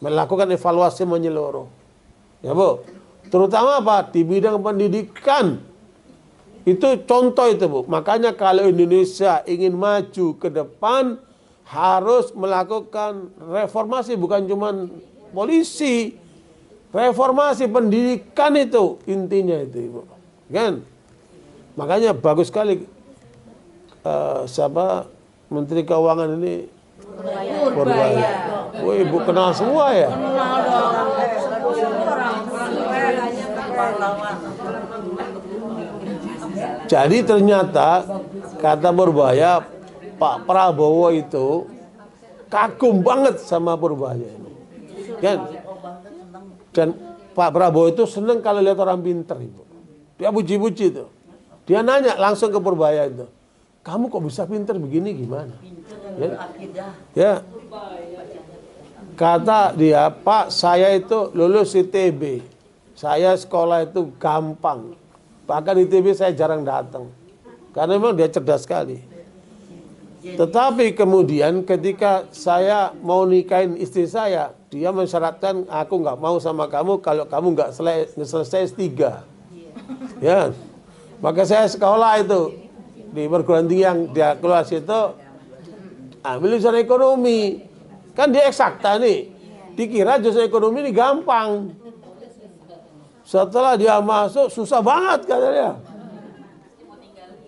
melakukan evaluasi menyeluruh. Ya Bu, terutama apa? Di bidang pendidikan. Itu contoh itu Bu. Makanya kalau Indonesia ingin maju ke depan harus melakukan reformasi, bukan cuma polisi. Reformasi pendidikan itu intinya itu Ibu. Kan? Makanya bagus sekali Menteri Keuangan ini Purbaya. Wah, Ibu kenal semua ya? Jadi ternyata kata Purbaya, Pak Prabowo itu kagum banget sama Purbaya ini. Kan? Dan Pak Prabowo itu senang kalau lihat orang pinter Ibu. Dia puji-puji itu. Dia nanya langsung ke Purbaya itu, kamu kok bisa pinter begini gimana? Ya. Kata dia, Pak, saya itu lulus ITB. Saya sekolah itu gampang. Bahkan ITB saya jarang datang. Karena memang dia cerdas sekali. Tetapi kemudian ketika saya mau nikahin istri saya, dia mensyaratkan aku nggak mau sama kamu kalau kamu nggak selesai S3. Ya. Maka saya sekolah itu di perguruan tinggi yang dia keluar situ ambil jurusan ekonomi. Kan dia eksakta nih. Dikira jurusan ekonomi ini gampang. Setelah dia masuk susah banget katanya.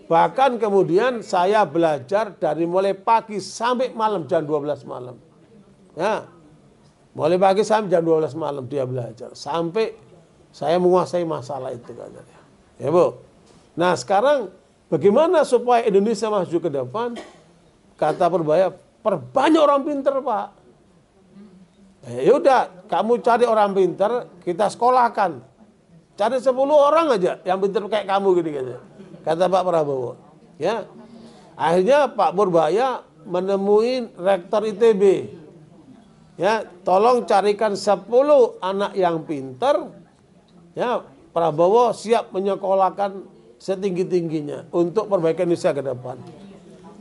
Bahkan kemudian saya belajar dari mulai pagi sampai malam jam 12 malam. Ya. Mulai pagi sampai jam 12 malam dia belajar sampai saya menguasai masalah itu katanya. Ya Bu. Nah, sekarang bagaimana supaya Indonesia maju ke depan? Kata Purbaya, perbanyak orang pinter Pak. Yaudah, kamu cari orang pinter, kita sekolahkan. Cari 10 orang aja yang pinter kayak kamu gitu. Kata Pak Prabowo. Ya. Akhirnya Pak Purbaya menemui rektor ITB. Ya, tolong carikan 10 anak yang pinter. Ya, Prabowo siap menyekolahkan setinggi-tingginya untuk perbaikan Indonesia ke depan.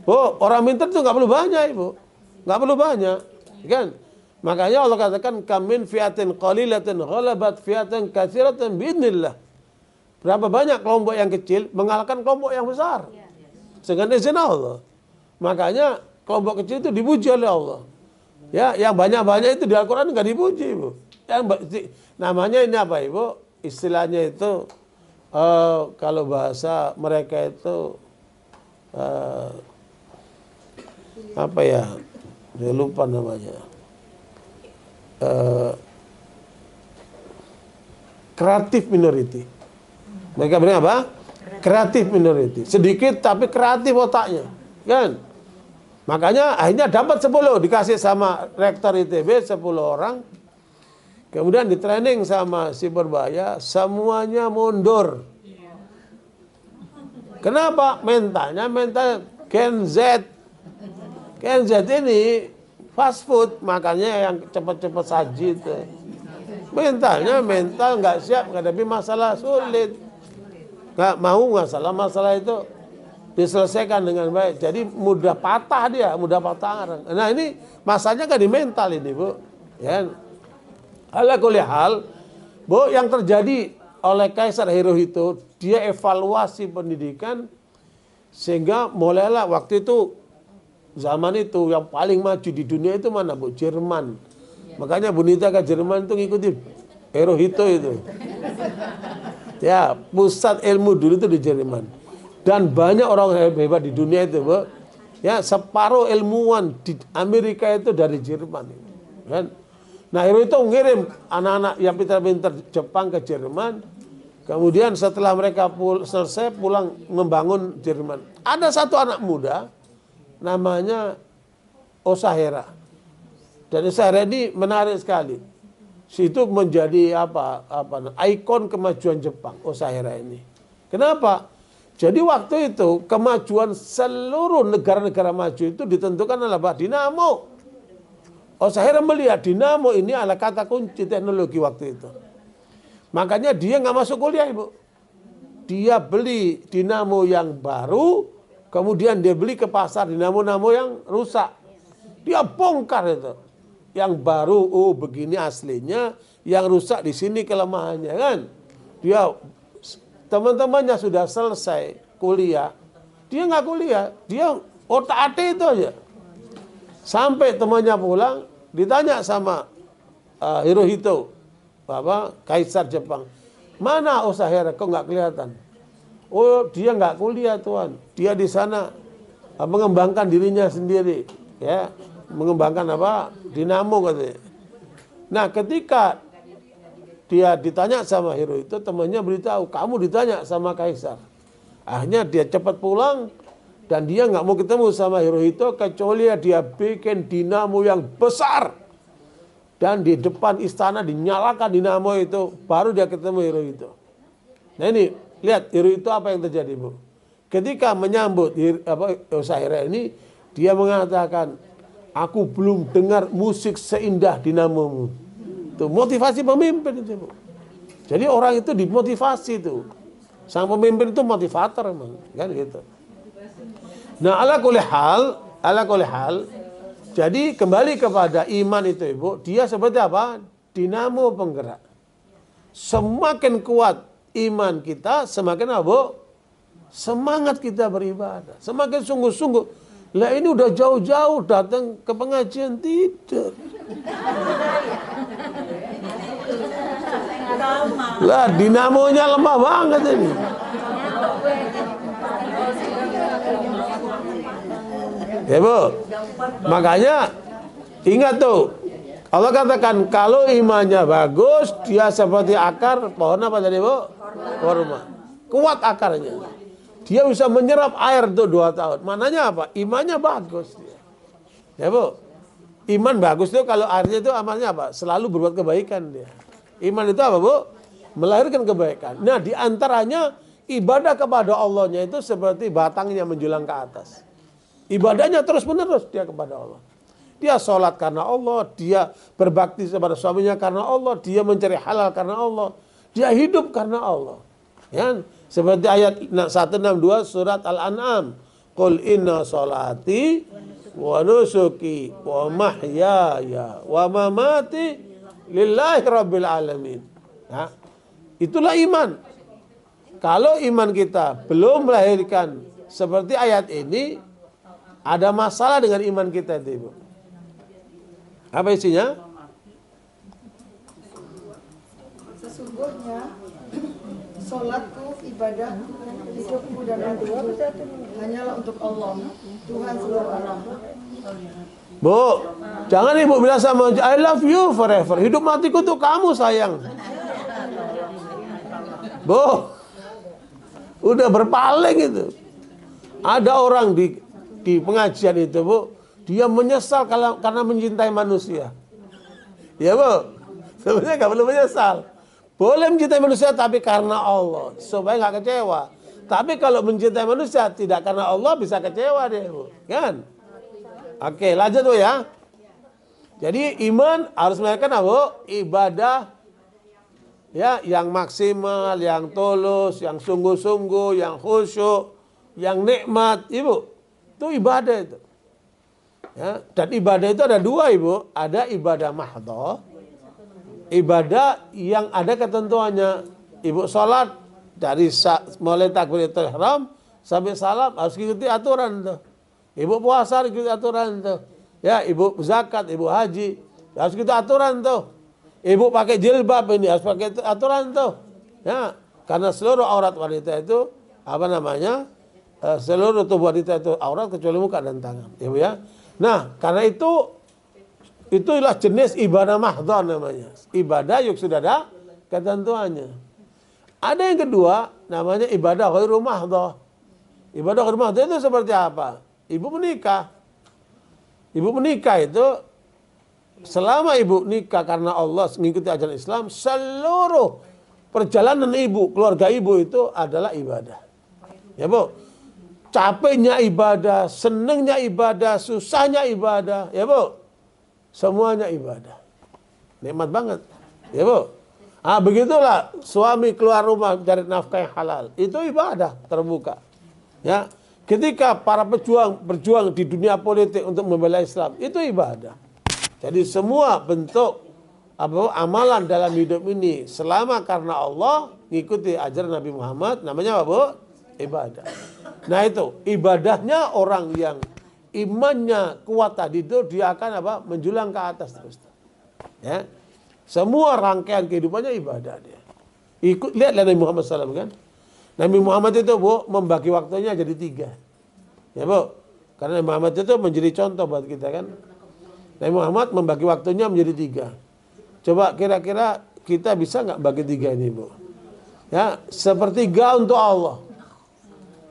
Bu, orang pintar itu nggak perlu banyak Ibu. Nggak perlu banyak. Kan? Makanya Allah katakan kamin fiatin qalilatin ghalabat fiatin katsiratan biidznillah. Berapa banyak kelompok yang kecil mengalahkan kelompok yang besar. Dengan izin Allah. Makanya kelompok kecil itu dipuji oleh Allah. Ya, yang banyak-banyak itu di Al-Qur'an nggak dipuji Ibu. Yang namanya ini apa Ibu? Istilahnya itu kalau bahasa mereka itu apa ya? Saya lupa namanya. Kreatif minority. Mereka bilang apa? Kreatif minority. Sedikit tapi kreatif otaknya, kan? Makanya akhirnya dapat 10, dikasih sama rektor ITB 10 orang. Kemudian di training sama si Purbaya, semuanya mundur. Kenapa? Mental Gen Z. Gen Z ini fast food, makanya yang cepat-cepat saji itu. Mental nggak siap menghadapi masalah sulit. Nggak mau masalah itu diselesaikan dengan baik. Jadi mudah patah dia, mudah patah arang. Nah ini masalahnya kan di mental ini, Bu. Ya. Ala kulli hal, Bu, yang terjadi oleh Kaisar Hirohito, dia evaluasi pendidikan sehingga mulailah waktu itu zaman itu yang paling maju di dunia itu mana, Bu? Jerman. Makanya Bu Nita ke Jerman itu ngikutin Hirohito itu. Ya, pusat ilmu dulu itu di Jerman. Dan banyak orang hebat di dunia itu, Bu. Ya, separuh ilmuwan di Amerika itu dari Jerman. Kan? Nah, Hirohito ngirim anak-anak yang pintar-pintar Jepang ke Jerman. Kemudian setelah mereka selesai pulang membangun Jerman. Ada satu anak muda namanya Osaherra. Dan Osaherra ini menarik sekali. Situ menjadi ikon kemajuan Jepang, Osaherra ini. Kenapa? Jadi waktu itu kemajuan seluruh negara-negara maju itu ditentukan oleh dinamo. Osaherra melihat dinamo ini adalah kata kunci teknologi waktu itu. Makanya dia nggak masuk kuliah, Ibu. Dia beli dinamo yang baru, kemudian dia beli ke pasar dinamo-dinamo yang rusak. Dia bongkar itu. Yang baru, oh begini aslinya, yang rusak di sini kelemahannya kan. Dia teman-temannya sudah selesai kuliah, dia nggak kuliah, dia otak-atik itu aja. Sampai temannya pulang, ditanya sama Hirohito, Kaisar Jepang, mana Osaherra, kok nggak kelihatan? Oh, dia nggak kuliah Tuan, dia di sana mengembangkan dirinya sendiri, ya, mengembangkan dinamo katanya. Nah, ketika dia ditanya sama Hirohito, temannya beritahu, kamu ditanya sama Kaisar. Akhirnya dia cepat pulang dan dia nggak mau ketemu sama Hirohito kecuali dia bikin dinamo yang besar. Dan di depan istana dinyalakan dinamo itu, baru dia ketemu Hirohito. Nah ini, lihat Hirohito apa yang terjadi, Bu. Ketika menyambut Osaherra ini, dia mengatakan, aku belum dengar musik seindah dinamomu. Itu motivasi pemimpin itu, Bu. Jadi orang itu dimotivasi itu. Sang pemimpin itu motivator emang, kan gitu. Nah, ala kulli hal, jadi kembali kepada iman itu, Ibu, dia seperti apa? Dinamo penggerak. Semakin kuat iman kita, semakin apa? Semangat kita beribadah. Semakin sungguh-sungguh. Lah ini udah jauh-jauh datang ke pengajian tidur. Lah dinamonya lemah banget ini. Ya Bu, makanya ingat tuh, Allah katakan kalau imannya bagus, dia seperti akar pohon apa tadi Bu? Kurma. Kuat akarnya. Dia bisa menyerap air tuh 2 tahun. Mananya apa? Imannya bagus dia. Ya Bu, iman bagus tuh kalau airnya itu amalnya apa? Selalu berbuat kebaikan dia. Iman itu apa Bu? Melahirkan kebaikan. Nah diantaranya ibadah kepada Allahnya itu seperti batangnya menjulang ke atas. Ibadahnya terus menerus dia kepada Allah. Dia sholat karena Allah, dia berbakti kepada suaminya karena Allah, dia mencari halal karena Allah, dia hidup karena Allah. Ya, seperti ayat 162 surat Al-An'am. Qul inna sholati wa nusuki wa mahyaya wa mamati lillahi rabbil alamin. Ya, itulah iman. Kalau iman kita belum melahirkan seperti ayat ini, ada masalah dengan iman kita itu, Ibu. Apa isinya? Sesungguhnya sholatku, ibadahku, hidupku dan matiku hanyalah untuk Allah, Tuhan seluruh alam. Bu, jangan Ibu bilang sama I love you forever. Hidup matiku tuh kamu sayang. Bu, udah berpaling itu. Ada orang di pengajian itu, Bu, dia menyesal karena mencintai manusia. Ya Bu, sebenarnya nggak perlu menyesal. Boleh mencintai manusia tapi karena Allah, supaya nggak kecewa. Tapi kalau mencintai manusia tidak karena Allah bisa kecewa deh Bu, kan? Oke, lanjut Bu ya. Jadi iman harus melahirkan apa? Ibadah ya yang maksimal, yang tulus, yang sungguh-sungguh, yang khusyuk, yang nikmat, Ibu. Itu ibadah itu. Ya, dan ibadah itu ada dua Ibu, ada ibadah mahdhah, ibadah yang ada ketentuannya. Ibu sholat dari mulai takbiratul ihram sampai salam harus ikuti aturan tuh. Ibu puasa harus ikuti aturan tuh. Ya, ibu zakat, ibu haji harus ikuti aturan tuh. Ibu pakai jilbab ini harus pakai aturan tuh. Ya, karena seluruh aurat wanita itu seluruh tubuh wanita itu aurat kecuali muka dan tangan. Ibu ya. Nah, karena itulah jenis ibadah mahdhah namanya. Ibadah yang sudah ada ketentuannya. Ada yang kedua namanya ibadah ghairu mahdhah. Ibadah ghairu mahdhah itu seperti apa? Ibu menikah. Ibu menikah itu selama ibu nikah karena Allah mengikuti ajaran Islam, seluruh perjalanan ibu, keluarga ibu itu adalah ibadah. Ya Bu, capeknya ibadah, senengnya ibadah, susahnya ibadah, ya Bu, semuanya ibadah. Nikmat banget, ya Bu. Begitulah suami keluar rumah mencari nafkah yang halal, itu ibadah terbuka. Ya, ketika para pejuang berjuang di dunia politik untuk membela Islam, itu ibadah. Jadi semua bentuk amalan dalam hidup ini selama karena Allah ngikuti ajaran Nabi Muhammad namanya apa Bu? Ibadah. Nah itu ibadahnya orang yang imannya kuat tadi itu dia akan menjulang ke atas terus. Ya, semua rangkaian kehidupannya ibadah dia. Lihat Nabi Muhammad SAW kan. Nabi Muhammad itu Bu membagi waktunya jadi 3. Ya Bu, karena Nabi Muhammad itu menjadi contoh buat kita kan. Nabi Muhammad membagi waktunya menjadi 3. Coba kira-kira kita bisa nggak bagi 3 ini Bu? Ya, sepertiga untuk Allah.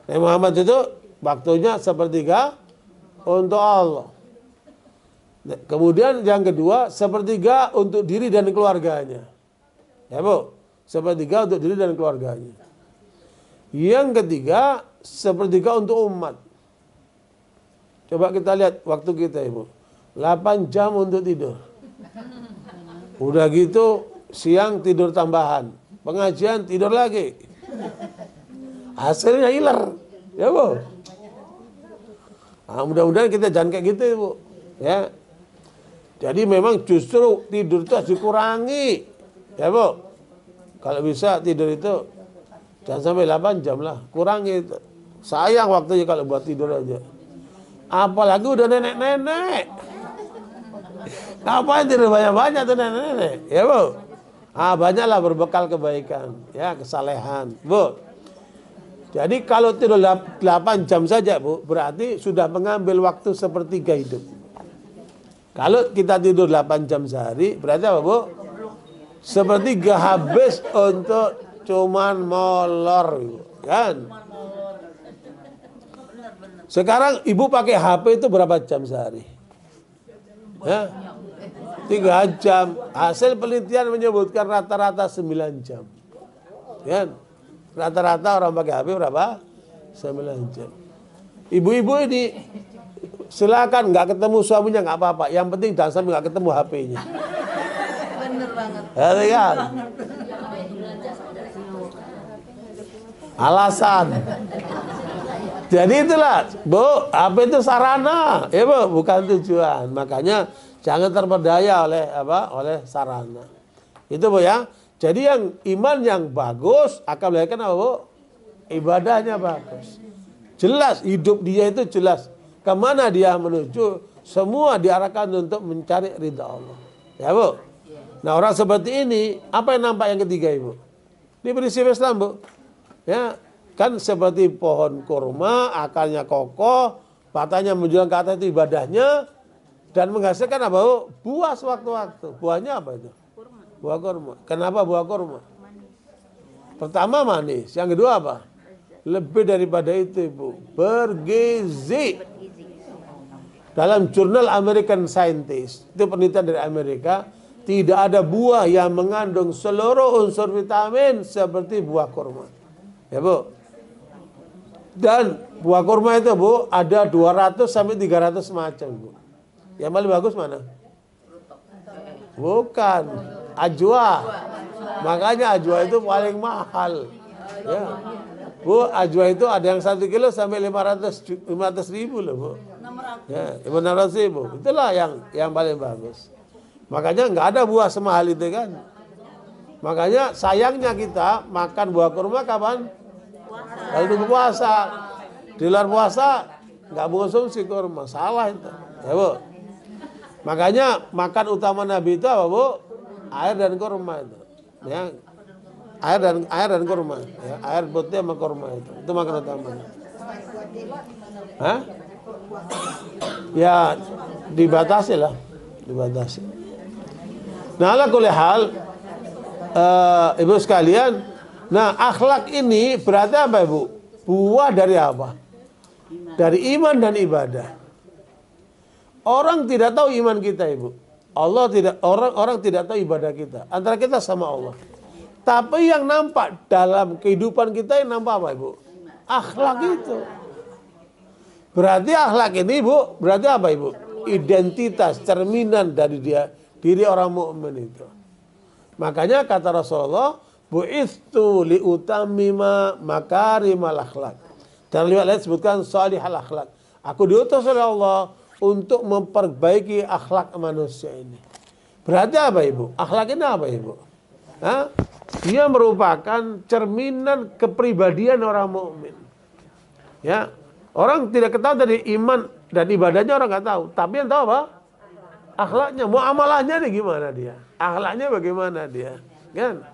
Nabi Muhammad itu waktunya sepertiga untuk Allah. Nah, kemudian yang kedua sepertiga untuk diri dan keluarganya. Ya Bu, sepertiga untuk diri dan keluarganya. Yang ketiga sepertiga untuk umat. Coba kita lihat waktu kita Ibu. 8 jam untuk tidur. Udah gitu siang tidur tambahan. Pengajian tidur lagi. Hasilnya hilang. Ya Bu. Mudah-mudahan kita jangan kayak gitu Bu. Ya. Jadi memang justru tidur itu harus dikurangi. Ya Bu. Kalau bisa tidur itu jangan sampai 8 jam lah. Kurangi itu. Sayang waktunya kalau buat tidur aja. Apalagi udah nenek-nenek. Ngapain tidur banyak-banyak tuh nenek-nenek? Ya Bu. Banyaklah berbekal kebaikan, ya kesalehan, Bu. Jadi kalau tidur 8 jam saja Bu, berarti sudah mengambil waktu sepertiga hidup. Kalau kita tidur 8 jam sehari, berarti apa Bu? Sepertiga habis untuk cuman molor, kan? Sekarang Ibu pakai HP itu berapa jam sehari? Ya, 3 jam. Hasil penelitian menyebutkan rata-rata 9 jam. Kan? Rata-rata orang pakai HP berapa? 9 jam. Ibu-ibu ini silakan nggak ketemu suaminya nggak apa-apa. Yang penting jangan sampai nggak ketemu HP-nya. Bener banget. Ya, kan? Alasan. Jadi itulah, Bu, HP itu sarana, ya Bu, bukan tujuan. Makanya jangan terpedaya oleh sarana. Itu Bu ya. Jadi yang iman yang bagus akan melahirkan apa Bu? Ibadahnya bagus. Jelas hidup dia itu jelas. Kemana dia menuju? Semua diarahkan untuk mencari ridha Allah. Ya Bu. Nah orang seperti ini, apa yang nampak yang ketiga Ibu? Ini prinsip Islam Bu. Ya. Kan seperti pohon kurma, akarnya kokoh, batangnya menjulang ke atas itu ibadahnya, dan menghasilkan apa Bu? Buah sewaktu-waktu. Buahnya apa itu? Buah kurma. Kenapa buah kurma? Pertama manis, yang kedua apa? Lebih daripada itu Ibu, bergizi. dalam jurnal American Scientist, itu penelitian dari Amerika, tidak ada buah yang mengandung seluruh unsur vitamin seperti buah kurma. Ya Bu. Dan buah kurma itu Bu, ada 200 sampai 300 macam Bu. Yang paling bagus mana? Bukan, ajwa. Makanya ajwa itu paling mahal. Ya. Bu, ajwa itu ada yang 1 kilo sampai 500 ribu loh Bu. Ya, 500 ribu. Itulah yang paling bagus. Makanya nggak ada buah semahal itu kan. Makanya sayangnya kita makan buah kurma kapan? Kalau tunggu puasa. Di luar puasa nggak mengonsumsi kurma. Salah itu. Ya Bu. Makanya makan utama Nabi itu apa Bu? Air dan kurma itu. Ya. Air dan kurma. Ya. Air putih sama kurma itu makan utamanya. Hah? Ya dibatasi lah, dibatasi. Nah, ala kulli hal, ibu sekalian, nah akhlak ini berarti apa Ibu? Buah dari apa? Dari iman dan ibadah. Orang tidak tahu iman kita Ibu. Orang tidak tahu ibadah kita. Antara kita sama Allah. Tapi yang nampak dalam kehidupan kita yang nampak apa Ibu? Akhlak itu. Berarti akhlak ini Bu, berarti apa Ibu? Identitas, cerminan dari diri orang mukmin itu. Makanya kata Rasulullah, bu'itsu liutammima makarimal akhlak. Dan lihat sebutkan salihal akhlak. Aku diutus oleh Allah untuk memperbaiki akhlak manusia ini. Berarti apa Ibu? Akhlak ini apa Ibu? Hah? Dia merupakan cerminan kepribadian orang mukmin. Ya. Orang tidak ketahui dari iman dan ibadahnya orang nggak tahu. Tapi yang tahu apa? Akhlaknya, muamalahnya nih gimana dia? Akhlaknya bagaimana dia? Kan?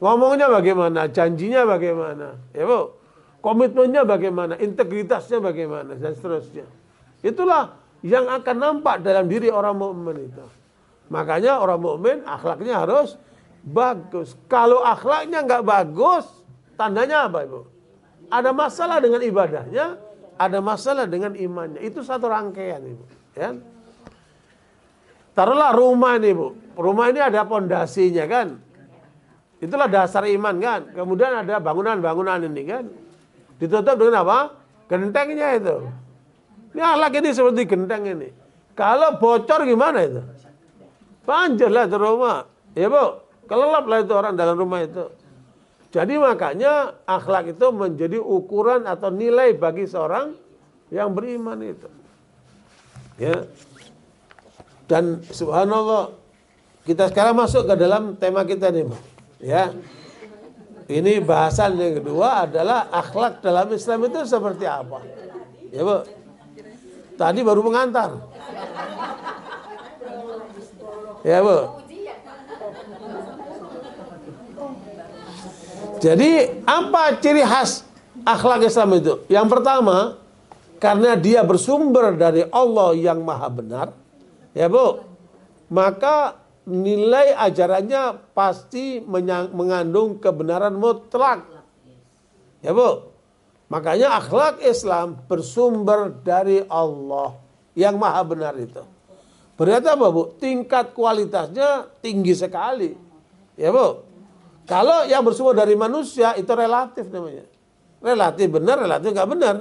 Ngomongnya bagaimana? Janjinya bagaimana? Ya Bu, komitmennya bagaimana? Integritasnya bagaimana? Dan seterusnya. Itulah yang akan nampak dalam diri orang mukmin itu. Makanya orang mukmin akhlaknya harus bagus. Kalau akhlaknya nggak bagus, tandanya apa Ibu? Ada masalah dengan ibadahnya. Ada masalah dengan imannya. Itu satu rangkaian Ibu. Ya. Taruhlah rumah ini Bu. Rumah ini ada pondasinya kan. Itulah dasar iman kan. Kemudian ada bangunan-bangunan ini kan. Ditutup dengan apa? Gentengnya itu. Ini akhlak ini seperti genteng ini. Kalau bocor gimana itu? Panjang lah itu rumah. Ya Bu. Kelelap lah itu orang dalam rumah itu. Jadi makanya akhlak itu menjadi ukuran atau nilai bagi seorang yang beriman itu. Ya. Dan subhanallah, kita sekarang masuk ke dalam tema kita nih, ya. Ini bahasan yang kedua adalah akhlak dalam Islam itu seperti apa. Ya Bu. Tadi baru pengantar. Ya Bu. Jadi apa ciri khas akhlak Islam itu? Yang pertama, karena dia bersumber dari Allah yang maha benar, ya Bu, maka nilai ajarannya pasti mengandung kebenaran mutlak. Ya Bu, makanya akhlak Islam bersumber dari Allah yang maha benar itu. Berarti apa Bu? Tingkat kualitasnya tinggi sekali. Ya Bu. Kalau yang bersumber dari manusia itu relatif namanya. Relatif benar, relatif nggak benar.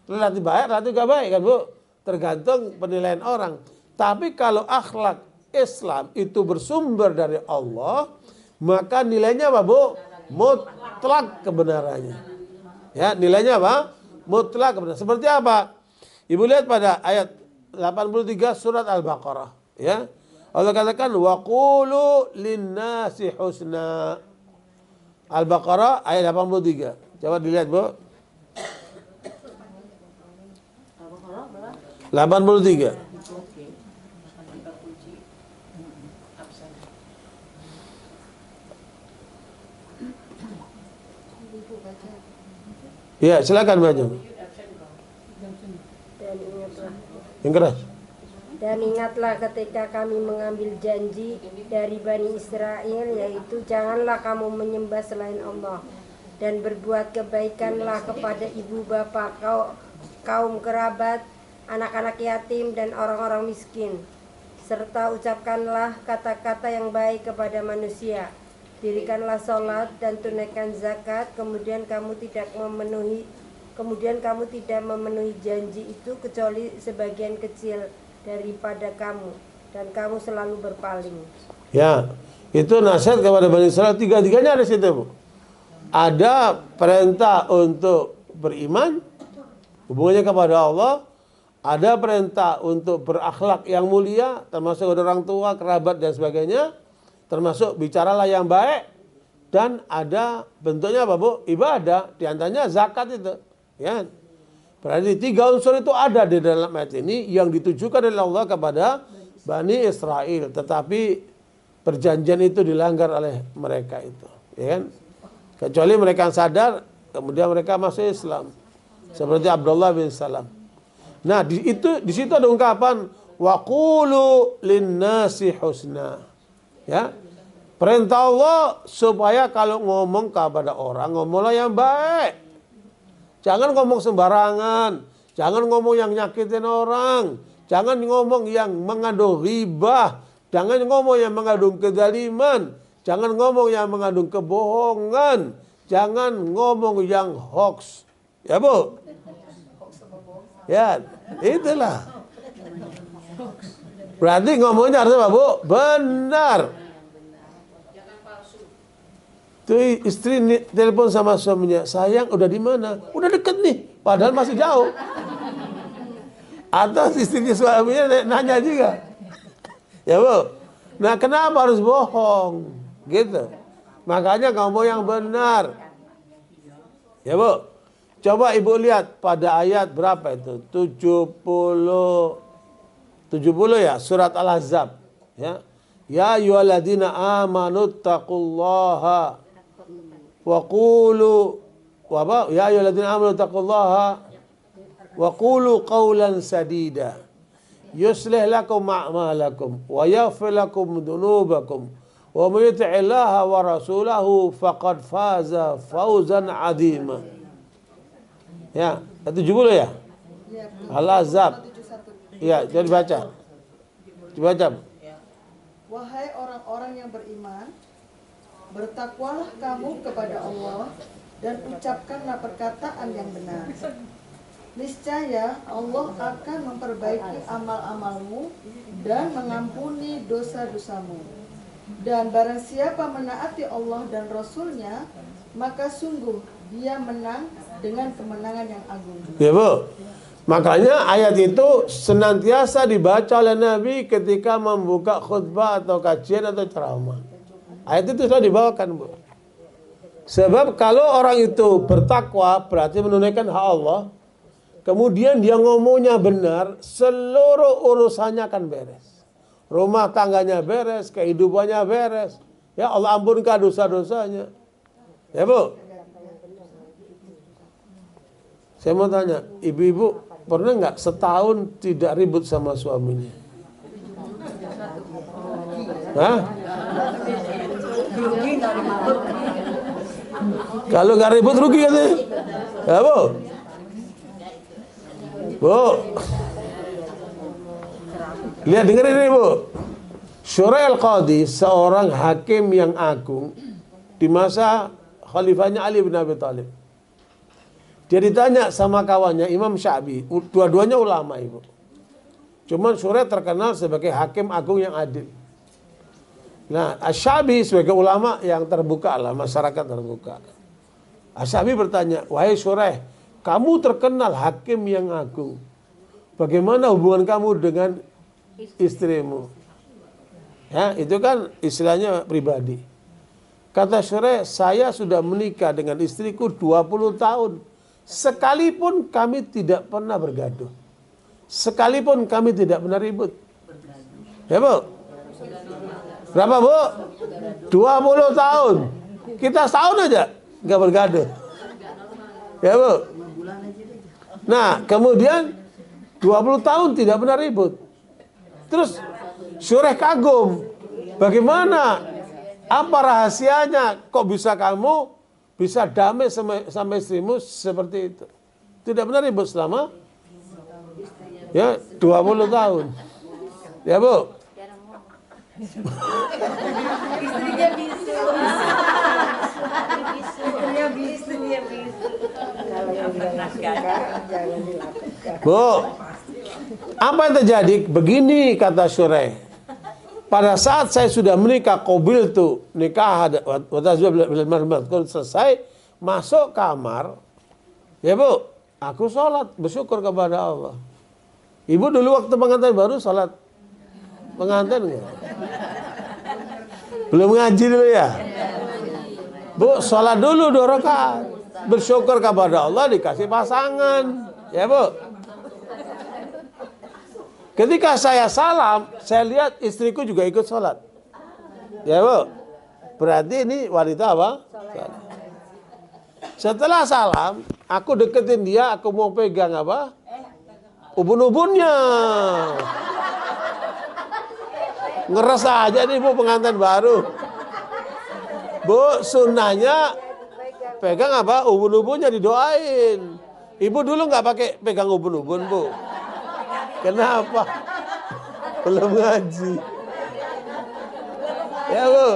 Relatif baik, relatif nggak baik kan Bu. Tergantung penilaian orang. Tapi kalau akhlak Islam itu bersumber dari Allah, maka nilainya apa Bu? Mutlak kebenarannya. Ya, nilainya apa? Mutlak kebenaran. Seperti apa? Ibu lihat pada ayat 83 surat Al-Baqarah. Ya, Allah katakan waqulu linnasi husna. Al-Baqarah ayat 83. Coba dilihat Bu. 83. Ya, silakan baca. Yang keras. Dan ingatlah ketika kami mengambil janji dari Bani Israel, yaitu janganlah kamu menyembah selain Allah, dan berbuat kebaikanlah kepada ibu bapa, kaum kerabat, anak-anak yatim dan orang-orang miskin. Serta ucapkanlah kata-kata yang baik kepada manusia. Dirikanlah sholat dan tunaikan zakat, kemudian kamu tidak memenuhi janji itu kecuali sebagian kecil daripada kamu, dan kamu selalu berpaling. Ya, itu nasihat kepada Bani Israel. Tiga-tiganya ada situ, Bu. Ada perintah untuk beriman, hubungannya kepada Allah. Ada perintah untuk berakhlak yang mulia, termasuk orang tua, kerabat, dan sebagainya. Termasuk bicaralah yang baik. Dan ada bentuknya apa, Bu? Ibadah, diantaranya zakat itu. Ya. Berarti 3 unsur itu ada di dalam ayat ini yang ditujukan oleh Allah kepada Bani Israel. Tetapi perjanjian itu dilanggar oleh mereka itu. Ya kan? Kecuali mereka yang sadar, kemudian mereka masuk Islam. Seperti Abdullah bin Salam. Nah, di situ ada ungkapan waqulu linnasi husna. Ya. Perintah Allah supaya kalau ngomong kepada orang, ngomonglah yang baik. Jangan ngomong sembarangan, jangan ngomong yang nyakitin orang, jangan ngomong yang mengandung ribah, jangan ngomong yang mengandung kezaliman, jangan ngomong yang mengandung kebohongan, jangan ngomong yang hoax. Ya, Bu? Ya, itulah. Berarti ngomongnya harus apa, Bu? Benar. Tuh istri telepon sama suaminya, sayang udah di mana? Udah deket nih, padahal masih jauh. Atau istrinya suaminya nanya juga. Ya, Bu. Nah, kenapa harus bohong? Gitu. Makanya ngomong yang benar. Ya, Bu. Coba Ibu lihat pada ayat berapa itu? 70 ya, surat Al-Ahzab, ya. Ya ayyuhalladzina amanu taqullaha wa qulu ya ayyuhalladzina amanu taqullaha wa qulu qawlan sadida yuslih lakum a'malakum wa yaghfir lakum dhunubakum wa may yuti'illaha wa rasulahu faqad faza fawzan 'azima. Ya, 70 ya? Al-Ahzab. Ya, jadi baca. Dibaca. Wahai orang-orang yang beriman, bertakwalah kamu kepada Allah dan ucapkanlah perkataan yang benar. Niscaya Allah akan memperbaiki amal-amalmu dan mengampuni dosa-dosamu. Dan barang siapa menaati Allah dan Rasul-Nya, maka sungguh dia menang dengan kemenangan yang agung. Ya, Bu. Makanya ayat itu senantiasa dibaca oleh Nabi ketika membuka khutbah atau kajian atau ceramah. Ayat itu sudah dibawakan, Bu. Sebab kalau orang itu bertakwa berarti menunaikan hak Allah, kemudian dia ngomongnya benar, seluruh urusannya akan beres. Rumah tangganya beres, kehidupannya beres. Ya Allah ampunkan dosa-dosanya. Ya, Bu. Saya mau tanya, ibu-ibu pernah nggak setahun tidak ribut sama suaminya? Hah? Kalau nggak ribut rugi katanya. Ya, Bu. Bu. Lihat dengerin ini, Bu. Syuraih al-Qadi, seorang hakim yang agung di masa khalifahnya Ali bin Abi Thalib. Dia ditanya sama kawannya Imam Syafi'i, dua-duanya ulama, Ibu. Cuman Syuraih terkenal sebagai hakim agung yang adil. Nah, Asy-Syafi'i sebagai ulama yang terbuka lah, masyarakat terbuka. Asy-Syafi'i bertanya, wahai Syuraih, kamu terkenal hakim yang agung. Bagaimana hubungan kamu dengan istrimu? Ya, itu kan istilahnya pribadi. Kata Syuraih, saya sudah menikah dengan istriku 20 tahun. Sekalipun kami tidak pernah bergaduh. Sekalipun kami tidak pernah ribut. Ya, Bu? Berapa, Bu? 20 tahun. Kita setahun aja nggak bergaduh. Ya, Bu? Nah, kemudian 20 tahun tidak pernah ribut. Terus Syuraih kagum. Bagaimana? Apa rahasianya? Kok bisa kamu bisa damai sama istrimu seperti itu? Tidak pernah ribut selama Ya, 20 tahun. Ya, Bu. Istrinya bisu. Istrinya bisu. Kalau yang nggak suka jangan dilakukan. Bu, apa yang terjadi? Begini kata Syuraih. Pada saat saya sudah menikah, qabil tu nikah selesai, masuk kamar, ya Bu, aku sholat, bersyukur kepada Allah. Ibu dulu waktu pengantin baru sholat pengantin enggak? Belum ngaji dulu ya? Bu, sholat dulu 2 rakaat. Bersyukur kepada Allah dikasih pasangan. Ya Bu. Ketika saya salam, saya lihat istriku juga ikut sholat. Ya Bu. Berarti ini wanita apa? Sholat. Setelah salam, aku deketin dia, aku mau pegang apa? Ubun-ubunnya. Ngeres aja nih Bu pengantin baru. Bu, sunnahnya pegang apa? Ubun-ubunnya didoain. Ibu dulu nggak pakai pegang ubun-ubun Bu. Kenapa? Belum ngaji. Ya Bu.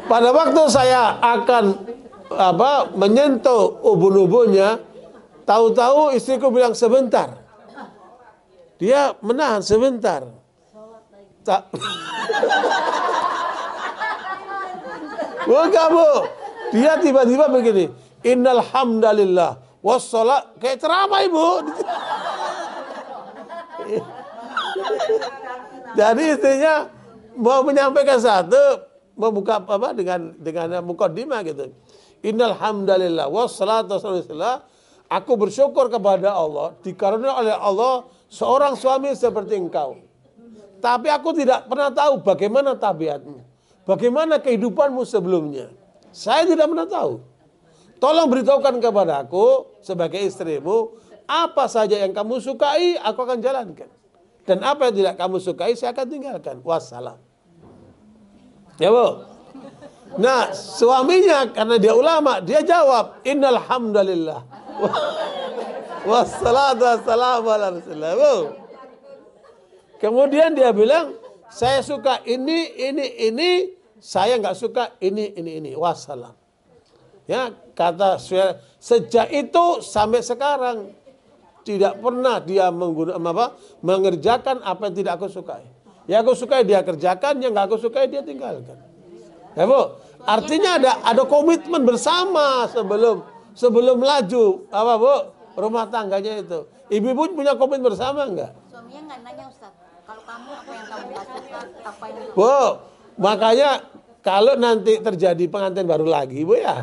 Pada waktu saya akan menyentuh ubun-ubunnya, tahu-tahu istriku bilang sebentar. Dia menahan sebentar. Tak. Bukan Bu. Dia tiba-tiba begini. Innal hamdalillah wassalat, kayak ceramah Ibu. Jadi istrinya mau menyampaikan satu, membuka apa dengan mukaddimah gitu. Innal hamdalillah wassalatu wassalamu. Aku bersyukur kepada Allah dikarunia oleh Allah seorang suami seperti engkau. Tapi aku tidak pernah tahu bagaimana tabiatmu, bagaimana kehidupanmu sebelumnya. Saya tidak pernah tahu. Tolong beritahukan kepada aku sebagai istrimu, apa saja yang kamu sukai, aku akan jalankan. Dan apa yang tidak kamu sukai, saya akan tinggalkan. Wassalam. Ya Bu. Nah, suaminya karena dia ulama, dia jawab, innal hamdalillah. Wassalatu wassalamu ala Rasulillah. Bu. Kemudian dia bilang, saya suka ini, saya nggak suka ini. Wassalam. Ya, kata sejak itu sampai sekarang tidak pernah dia mengerjakan apa yang tidak aku sukai. Ya aku sukai dia kerjakan, yang nggak aku sukai dia tinggalkan. Ya Bu, artinya ada komitmen bersama sebelum laju apa Bu rumah tangganya itu. Ibu-ibu punya komitmen bersama enggak? Suaminya nggak nanya Ustaz, kalau kamu apa yang kamu nggak suka, apa yang Bu, makanya kalau nanti terjadi pengantin baru lagi Bu ya.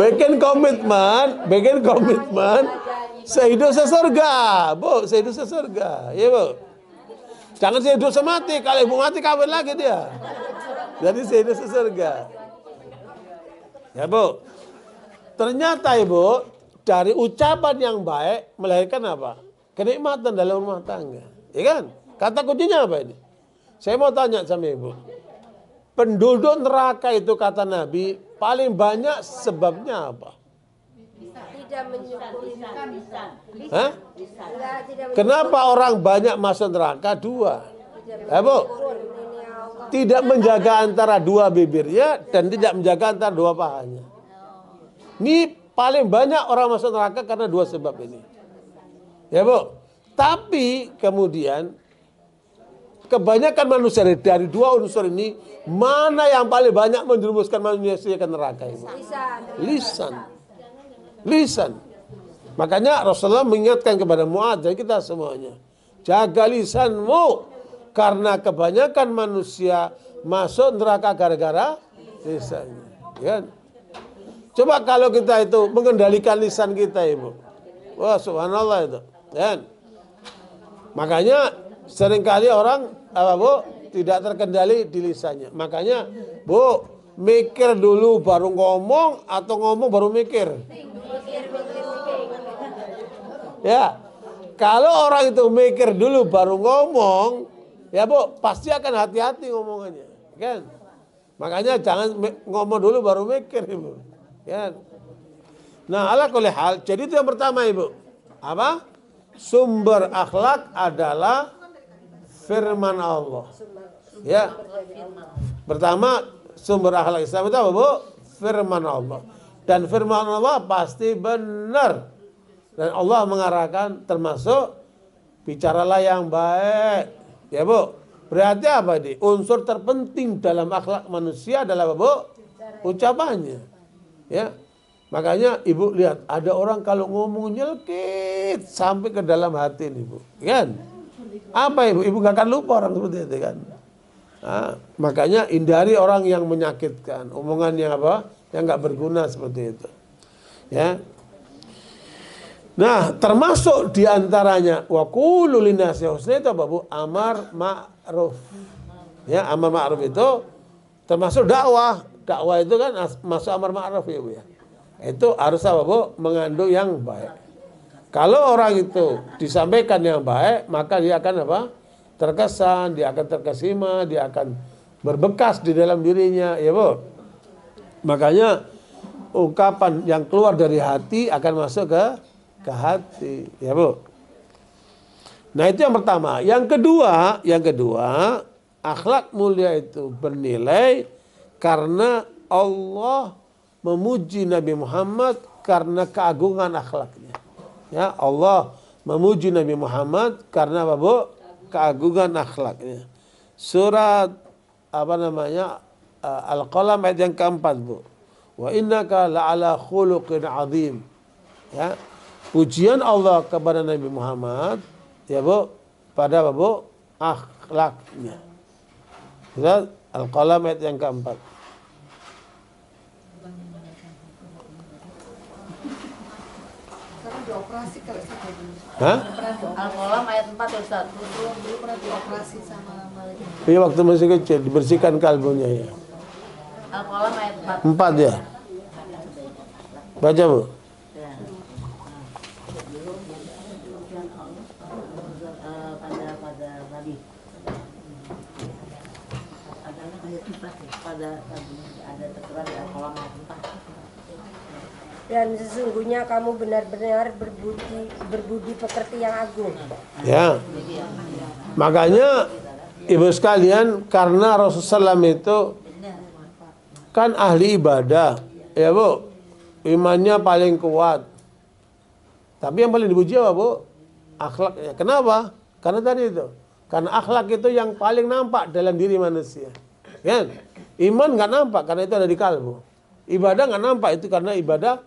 Bikin komitmen sehidup sesurga, Bu, sehidup sesurga, ya Bu. Jangan sehidup semati, kalau ibu mati kawin lagi dia. Jadi sehidup sesurga. Ya Bu. Ternyata Ibu, dari ucapan yang baik melahirkan apa? Kenikmatan dalam rumah tangga. Ya kan? Kata kuncinya apa ini? Saya mau tanya sama Ibu. Penduduk neraka itu kata Nabi paling banyak sebabnya apa? Tidak menyukuri. Hah? Kenapa orang banyak masuk neraka? 2. Ya Bu? Tidak menjaga antara 2 bibirnya dan tidak menjaga antara 2 pahanya. Ini paling banyak orang masuk neraka karena 2 sebab ini. Ya Bu? Tapi kemudian kebanyakan manusia dari 2 unsur ini, mana yang paling banyak menjerumuskan manusia ke neraka itu? Lisan. Makanya Rasulullah mengingatkan kepada Muadz dan kita semuanya, jaga lisanmu karena kebanyakan manusia masuk neraka gara-gara lisannya. Ya. Coba kalau kita itu mengendalikan lisan kita Ibu, wah subhanallah itu. Ya. Makanya seringkali orang Bu tidak terkendali di lisannya. Makanya Bu mikir dulu baru ngomong atau ngomong baru mikir. Ya, kalau orang itu mikir dulu baru ngomong, ya Bu, pasti akan hati-hati ngomongannya, kan? Makanya jangan ngomong dulu baru mikir, Ibu. Kan? Nah, ala kulli hal, jadi itu yang pertama, Ibu. Apa? Sumber akhlak adalah firman Allah. Ya. Pertama, sumber akhlak Islam itu apa, Bu? Firman Allah. Dan firman Allah pasti benar. Dan Allah mengarahkan termasuk bicaralah yang baik. Ya, Bu. Berarti apa ini? Unsur terpenting dalam akhlak manusia adalah apa, Bu? Ucapannya. Ya. Makanya Ibu lihat, ada orang kalau ngomong nyelkit sampai ke dalam hati nih, Bu. Kan? Apa Ibu? Ibu gak akan lupa orang seperti itu kan? Nah, makanya hindari orang yang menyakitkan, omongan yang apa? Yang gak berguna seperti itu. Ya. Nah, termasuk diantaranya wa qulu linnasi husna itu apa, Bu? Amar ma'ruf. Ya, amar ma'ruf itu termasuk dakwah. Dakwah itu kan masuk amar ma'ruf ya, Bu ya. Itu harus apa, Bu? Mengandung yang baik. Kalau orang itu disampaikan yang baik, maka dia akan apa? Terkesan, dia akan terkesima, dia akan berbekas di dalam dirinya, ya, Bu. Makanya ungkapan yang keluar dari hati akan masuk ke hati, ya, Bu. Nah, itu yang pertama. Yang kedua, akhlak mulia itu bernilai karena Allah memuji Nabi Muhammad karena keagungan akhlaknya. Ya, Allah memuji Nabi Muhammad karena apa, Bu? Keagungan akhlaknya. Surat apa namanya? Al-Qalam ayat yang keempat, Bu. Wa innaka la'ala khuluqin azim. Ya. Pujian Allah kepada Nabi Muhammad, ya, Bu, pada apa, Bu? Akhlaknya. Surat Al-Qalam ayat yang keempat. Dioperasi kalau saya dulu. Hah? Al-Qalam ayat 4 ya Ustaz. Dulu pernah dioperasi sama malaikat. Iya, waktu masih kecil dibersihkan kalbunya ya. Al-Qalam ayat 4. 4 ya. Baca, Bu. Ya. Pada Nabi. Pada ada tertera di Al-Qalam ayat 4. Dan sesungguhnya kamu benar-benar berbudi pekerti yang agung. Ya. Makanya Ibu sekalian, karena Rasulullah SAW itu kan ahli ibadah, ya, Bu. Imannya paling kuat. Tapi yang paling dipuji apa, Bu? Akhlaknya. Kenapa? Karena tadi itu. Karena akhlak itu yang paling nampak dalam diri manusia. Kan? Iman nggak nampak karena itu ada di kalbu. Ibadah nggak nampak itu karena ibadah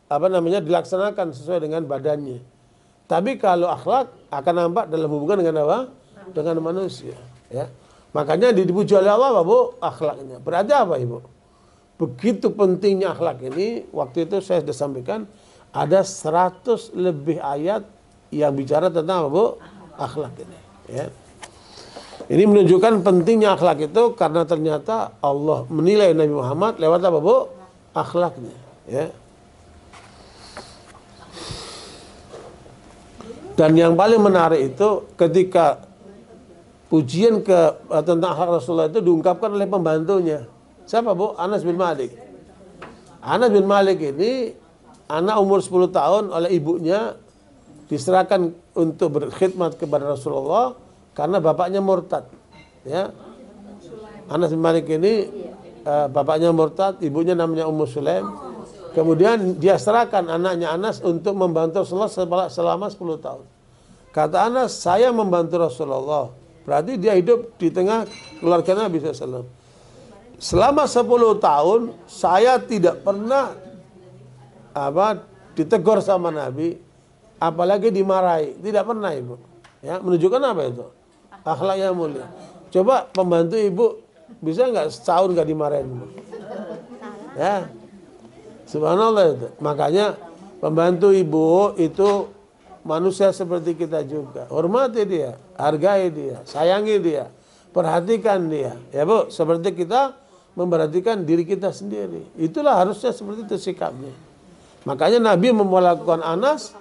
dilaksanakan sesuai dengan badannya. Tapi kalau akhlak akan nampak dalam hubungan dengan apa? Dengan manusia. Ya. Makanya dipuji oleh Allah apa, Bu? Akhlaknya. Berarti apa, Ibu? Begitu pentingnya akhlak ini. Waktu itu saya sudah sampaikan ada 100 lebih ayat yang bicara tentang apa, Bu? Akhlak ini. Ya. Ini menunjukkan pentingnya akhlak itu karena ternyata Allah menilai Nabi Muhammad lewat apa, Bu? Akhlaknya. Ya. Dan yang paling menarik itu ketika pujian tentang akhlak Rasulullah itu diungkapkan oleh pembantunya. Siapa, Bu? Anas bin Malik. Anas bin Malik ini anak umur 10 tahun oleh ibunya diserahkan untuk berkhidmat kepada Rasulullah karena bapaknya murtad. Ya. Anas bin Malik ini bapaknya murtad, ibunya namanya Ummu Sulaim. Kemudian dia serahkan anaknya Anas untuk membantu Rasulullah selama 10 tahun. Kata Anas, saya membantu Rasulullah. Berarti dia hidup di tengah keluarga Nabi SAW. Selama 10 tahun, saya tidak pernah ditegur sama Nabi, apalagi dimarahi. Tidak pernah, Ibu. Ya, menunjukkan apa itu? Akhlak yang mulia. Coba pembantu Ibu, bisa nggak setahun nggak dimarahin, Ibu? Ya. Subhanallah itu. Makanya pembantu Ibu itu manusia seperti kita juga. Hormati dia, hargai dia, sayangi dia, perhatikan dia. Ya, Bu, seperti kita memperhatikan diri kita sendiri. Itulah harusnya seperti itu sikapnya. Makanya Nabi memperlakukan Anas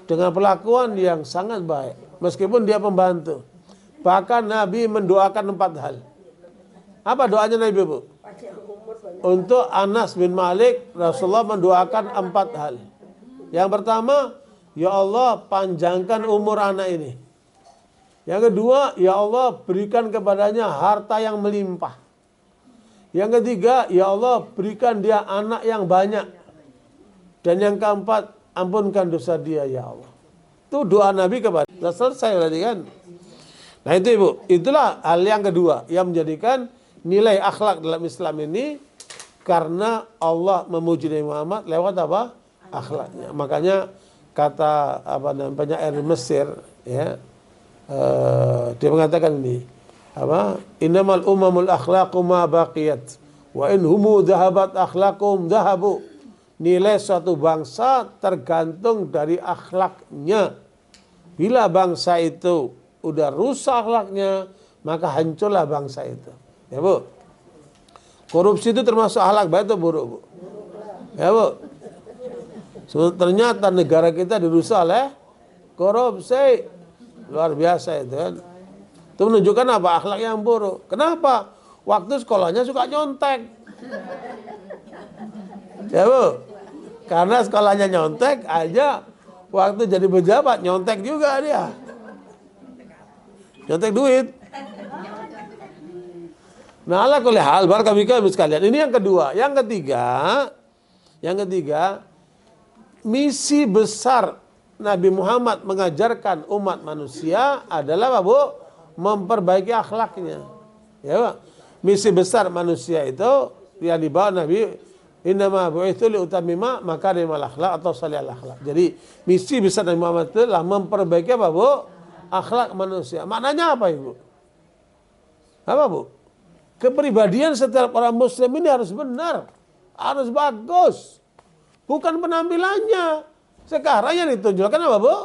dengan perlakuan yang sangat baik. Meskipun dia pembantu. Bahkan Nabi mendoakan 4 hal. Apa doanya Nabi, Bu? Untuk Anas bin Malik, Rasulullah mendoakan 4 hal. Yang pertama, ya Allah panjangkan umur anak ini. Yang kedua, ya Allah berikan kepadanya harta yang melimpah. Yang ketiga, ya Allah berikan dia anak yang banyak. Dan yang keempat, ampunkan dosa dia ya Allah. Itu doa Nabi kepada. Sudah selesai berarti kan? Nah itu Ibu, itulah hal yang kedua yang menjadikan nilai akhlak dalam Islam ini, karena Allah memuji Nabi Muhammad lewat apa? Akhlaknya. Makanya kata penyair Mesir, ya, dia mengatakan ini, innamal umamul akhlaqu ma baqiyat wa in humu dhahabat akhlaqum dhahabu. Nilai suatu bangsa tergantung dari akhlaknya. Bila bangsa itu udah rusak akhlaknya, maka hancurlah bangsa itu. Ya Bu. Korupsi itu termasuk akhlak baik atau buruk, Bu? Ya Bu. Ternyata negara kita dirusak oleh korupsi. Luar biasa itu kan. Itu menunjukkan apa? Akhlak yang buruk. Kenapa? Waktu sekolahnya suka nyontek. Ya Bu. Karena sekolahnya nyontek aja, waktu jadi pejabat nyontek juga dia. Nyontek duit. Nah, ala kulli hal, barakallahu sekalian. Ini yang kedua. Yang ketiga, misi besar Nabi Muhammad mengajarkan umat manusia adalah apa, Bu? Memperbaiki akhlaknya. Ya, Pak. Misi besar manusia itu yang dibawa Nabi, innama bu'itsu li utammima makarimal akhlak atau salihal akhlak. Jadi misi besar Nabi Muhammad itu adalah memperbaiki apa, Bu? Akhlak manusia. Maknanya apa, Ibu? Apa, Bu? Kepribadian setiap orang muslim ini harus benar, harus bagus. Bukan penampilannya. Sekarang yang ditunjukkan apa, Bu?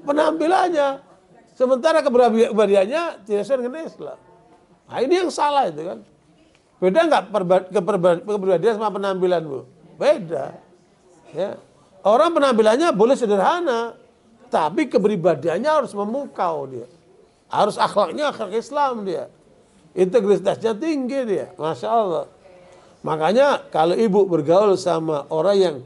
Penampilannya. Sementara kepribadiannya tidak sesuai dengan Islam. Nah, ini yang salah itu kan. Beda nggak kepribadian sama penampilan, Bu? Beda. Ya. Orang penampilannya boleh sederhana, tapi kepribadiannya harus memukau dia. Harus akhlaknya akhlak Islam dia. Integritasnya tinggi dia. Masya Allah. Makanya kalau ibu bergaul sama orang yang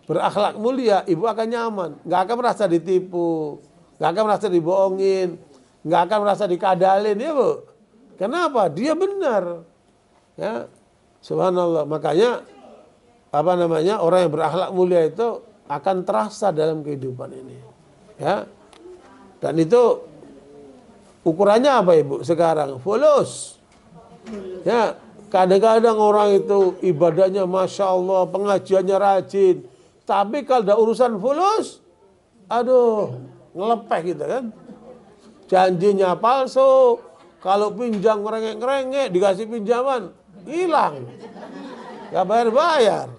berakhlak mulia, ibu akan nyaman. Nggak akan merasa ditipu. Nggak akan merasa dibohongin. Nggak akan merasa dikadalin, ya Bu. Kenapa? Dia benar. Ya, subhanallah. Makanya orang yang berakhlak mulia itu akan terasa dalam kehidupan ini. Ya. Dan itu ukurannya apa, Ibu? Sekarang fulus. Ya, kadang-kadang orang itu ibadahnya masya Allah, pengajiannya rajin, tapi kalau ada urusan fulus, aduh, ngelepeh gitu kan. Janjinya palsu, kalau pinjam ngerengek-ngerengek, dikasih pinjaman, hilang. Gak bayar-bayar.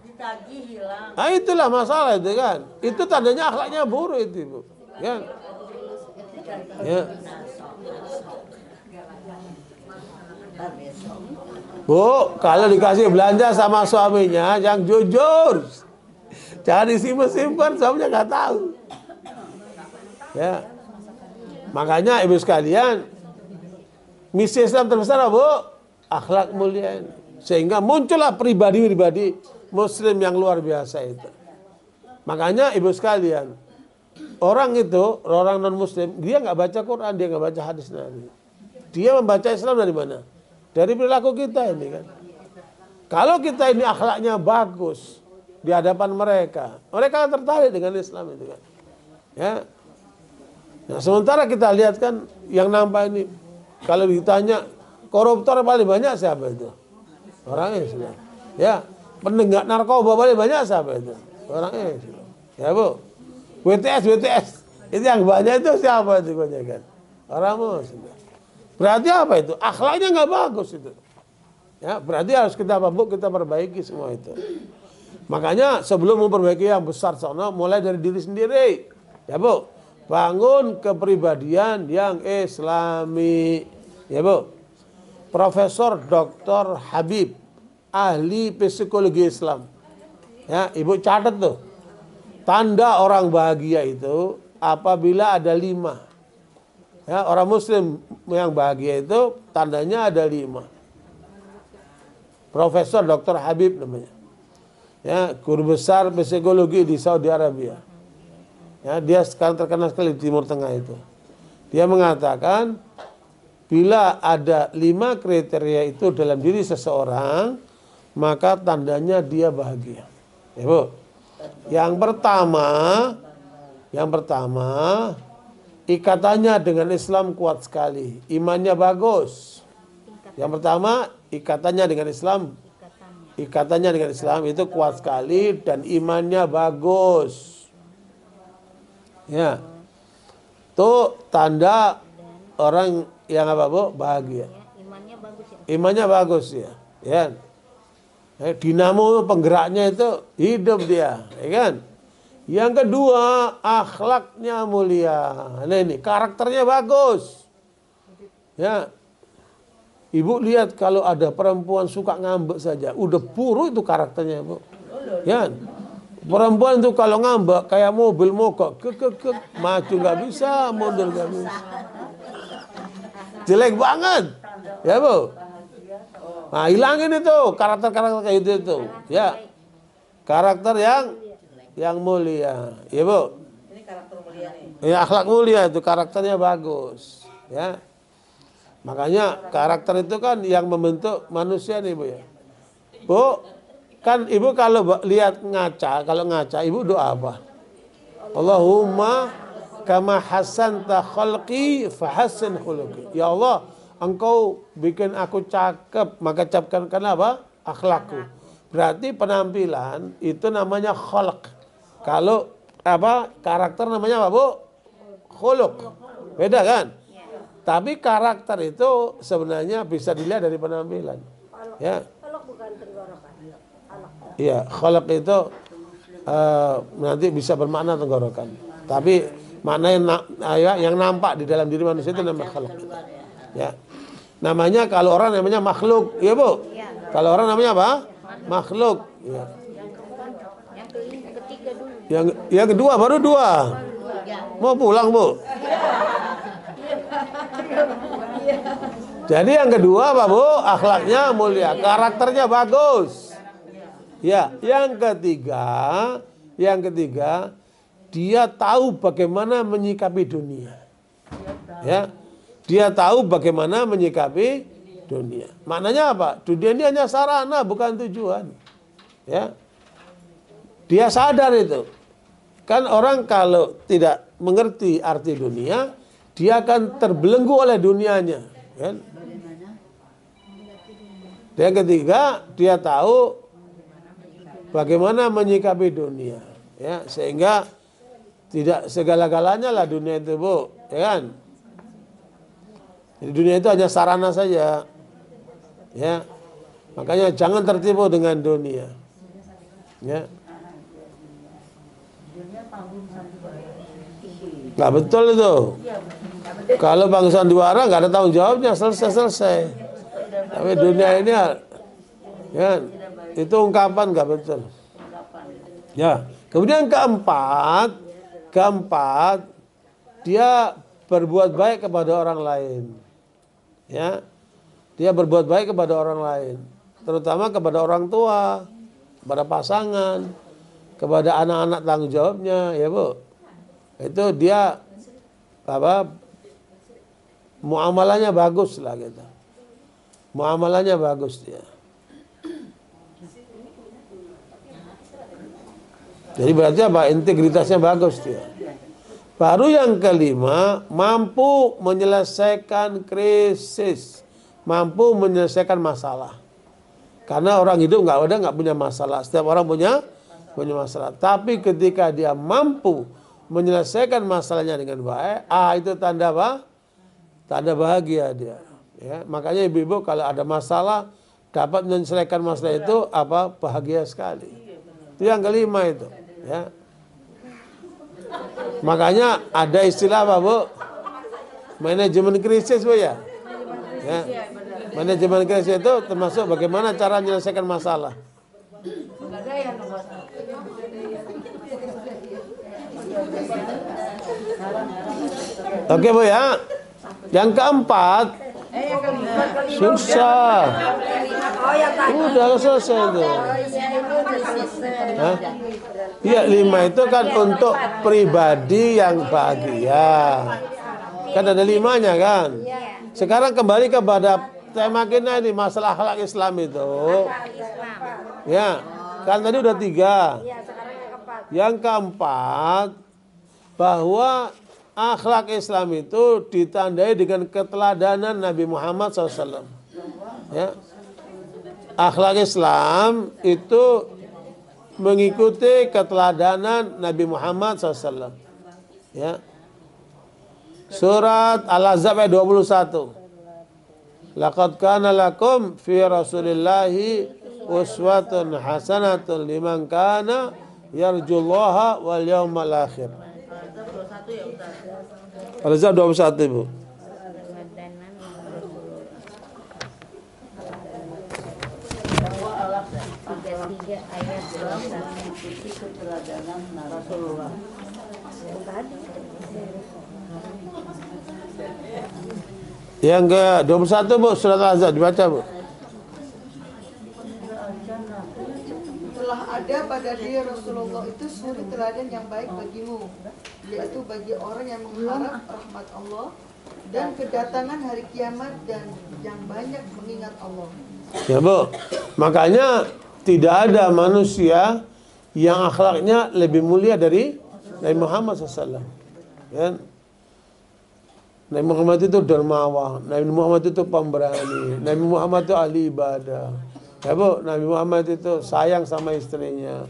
Nah itulah masalah itu kan. Itu tandanya akhlaknya buruk itu, Bu. Ya. Ya. Bu, kalau dikasih belanja sama suaminya yang jujur. Jangan disimpan-simpan, suaminya nggak tahu. Ya. Makanya Ibu sekalian, misi Islam terbesar apa, Bu? Akhlak mulia. Sehingga muncullah pribadi-pribadi muslim yang luar biasa itu. Makanya Ibu sekalian, orang non muslim, dia nggak baca Quran, dia nggak baca hadis Nabi. Dia membaca Islam dari mana? Dari perilaku kita ini kan. Kalau kita ini akhlaknya bagus di hadapan mereka akan tertarik dengan Islam itu kan. Ya. Nah, sementara kita lihat kan yang nampak ini, kalau ditanya koruptor paling banyak siapa itu? Orangnya sudah. Ya, penenggak narkoba paling banyak siapa itu? Orangnya sudah. Ya, Bu. WTS itu yang banyak itu siapa itu kebanyakan? Orang muslim. Berarti apa itu? Akhlaknya nggak bagus itu. Ya, berarti harus kita perbaiki semua itu. Makanya sebelum memperbaiki yang besar sana, mulai dari diri sendiri. Ya, Bu. Bangun kepribadian yang Islami. Ya, Bu. Profesor Dr. Habib, ahli psikologi Islam. Ya, Ibu catat tuh. Tanda orang bahagia itu apabila ada 5. Ya, orang muslim yang bahagia itu tandanya ada 5. Profesor Dr. Habib namanya. Ya, guru besar psikologi di Saudi Arabia. Ya, dia sekarang terkenal sekali di Timur Tengah itu. Dia mengatakan bila ada 5 kriteria itu dalam diri seseorang, maka tandanya dia bahagia. Ya, Bu. Yang pertama, ikatannya dengan Islam kuat sekali, imannya bagus. Yang pertama, ikatannya dengan Islam itu kuat sekali dan imannya bagus. Ya. Itu tanda orang yang apa, Bu? Bahagia. Imannya bagus ya. Imannya bagus ya. Ya. Dinamo penggeraknya itu hidup dia, ya kan? Yang kedua, akhlaknya mulia. Nah ini, karakternya bagus. Ya. Ibu lihat kalau ada perempuan suka ngambek saja, udah buruk itu karakternya, Bu. Ya. Perempuan itu kalau ngambek kayak mobil mogok, maju nggak bisa, mundur nggak bisa. Jelek banget. Ya, Bu. Nah, hilangin itu karakter-karakter kayak itu. Ya. Karakter yang mulia. Ya, Bu. Ini karakter mulia nih. Ya, akhlak mulia itu karakternya bagus. Ya. Makanya karakter itu kan yang membentuk manusia nih, Bu ya. Bu, kan Ibu kalau lihat kalau ngaca Ibu doa apa? Allahumma kama hasanta khalqi fahassin khuluqi. Ya Allah, Engkau bikin aku cakep, maka capkankan apa? Akhlakku. Berarti penampilan itu namanya khalq. Kalau apa? Karakter namanya apa, Bu? Khuluq. Beda kan? Tapi karakter itu sebenarnya bisa dilihat dari penampilan. Ya. Kalau bukan tenggorokan. Iya, khalq itu nanti bisa bermakna tenggorokan. Tapi makna yang nampak di dalam diri manusia itu namanya khalq. Ya. Namanya kalau orang namanya makhluk, ya Bu. Kalau orang namanya apa? Makhluk. Ya. Yang ketiga dulu. Yang kedua baru 2. Mau pulang, Bu? Jadi yang kedua apa, Bu? Akhlaknya mulia, karakternya bagus. Ya, yang ketiga dia tahu bagaimana menyikapi dunia. Ya. Dia tahu bagaimana menyikapi dunia. Maknanya apa? Dunia ini hanya sarana, bukan tujuan. Ya. Dia sadar itu. Kan orang kalau tidak mengerti arti dunia, dia akan terbelenggu oleh dunianya. Kan? Yang ketiga, dia tahu bagaimana menyikapi dunia. Ya, sehingga tidak segala-galanya lah dunia itu, Bu. Ya kan? Jadi dunia itu hanya sarana saja. Ya. Makanya jangan tertipu dengan dunia. Ya. Nggak betul itu. Kalau Bang Sandiwara nggak ada tanggung jawabnya, selesai. Tapi dunia ini ya, itu ungkapan nggak betul. Ya. Kemudian keempat, dia berbuat baik kepada orang lain. Ya, dia berbuat baik kepada orang lain, terutama kepada orang tua, kepada pasangan, kepada anak-anak tanggung jawabnya, ya Bu. Itu dia apa? Muamalahnya bagus lah gitu. Muamalahnya bagus dia. Jadi berarti apa? Integritasnya bagus dia. Baru yang kelima, mampu menyelesaikan krisis, mampu menyelesaikan masalah. Karena orang hidup nggak punya masalah. Setiap orang punya masalah. Tapi ketika dia mampu menyelesaikan masalahnya dengan baik, itu tanda apa? Tanda bahagia dia. Ya, makanya ibu-ibu kalau ada masalah dapat menyelesaikan masalah itu apa? Bahagia sekali. Itu yang kelima itu. Ya. Makanya ada istilah apa, Bu? Manajemen krisis, Bu ya. Ya. Manajemen krisis itu termasuk bagaimana cara menyelesaikan masalah. Oke, Bu ya. Yang keempat, susah. Oh yang tadi. Udah selesai itu. Oh iya itu udah selesai. Hah? Iya, 5 itu kan untuk pribadi yang bahagia. Kan ada 5-nya kan. Sekarang kembali kepada tema kita ini, masalah akhlak Islam itu. Ya, kan tadi udah 3. Iya sekarang yang keempat. Yang keempat, bahwa akhlak Islam itu ditandai dengan keteladanan Nabi Muhammad SAW. Ya. Akhlak Islam itu mengikuti keteladanan Nabi Muhammad SAW. Ya. Surat Al-Ahzab ayat 21. Laqad kana lakum fi Rasulillahi uswatun hasanatun liman kana yarjullaha wal yawmal akhir. Al-Ahzab 21, Ibu. Ayat Rasulullah. Yang ke-21, Bu, surat Al-Ahzab dibaca, Bu. Telah ada pada diri Rasulullah itu suri teladan yang baik bagimu, yaitu bagi orang yang mengharap rahmat Allah dan kedatangan hari kiamat dan yang banyak mengingat Allah. Ya, Bu. Makanya tidak ada manusia yang akhlaknya lebih mulia dari Nabi Muhammad SAW. Ya. Nabi Muhammad itu dermawan, Nabi Muhammad itu pemberani, Nabi Muhammad itu ahli ibadah. Ya, Bu, Nabi Muhammad itu sayang sama istrinya.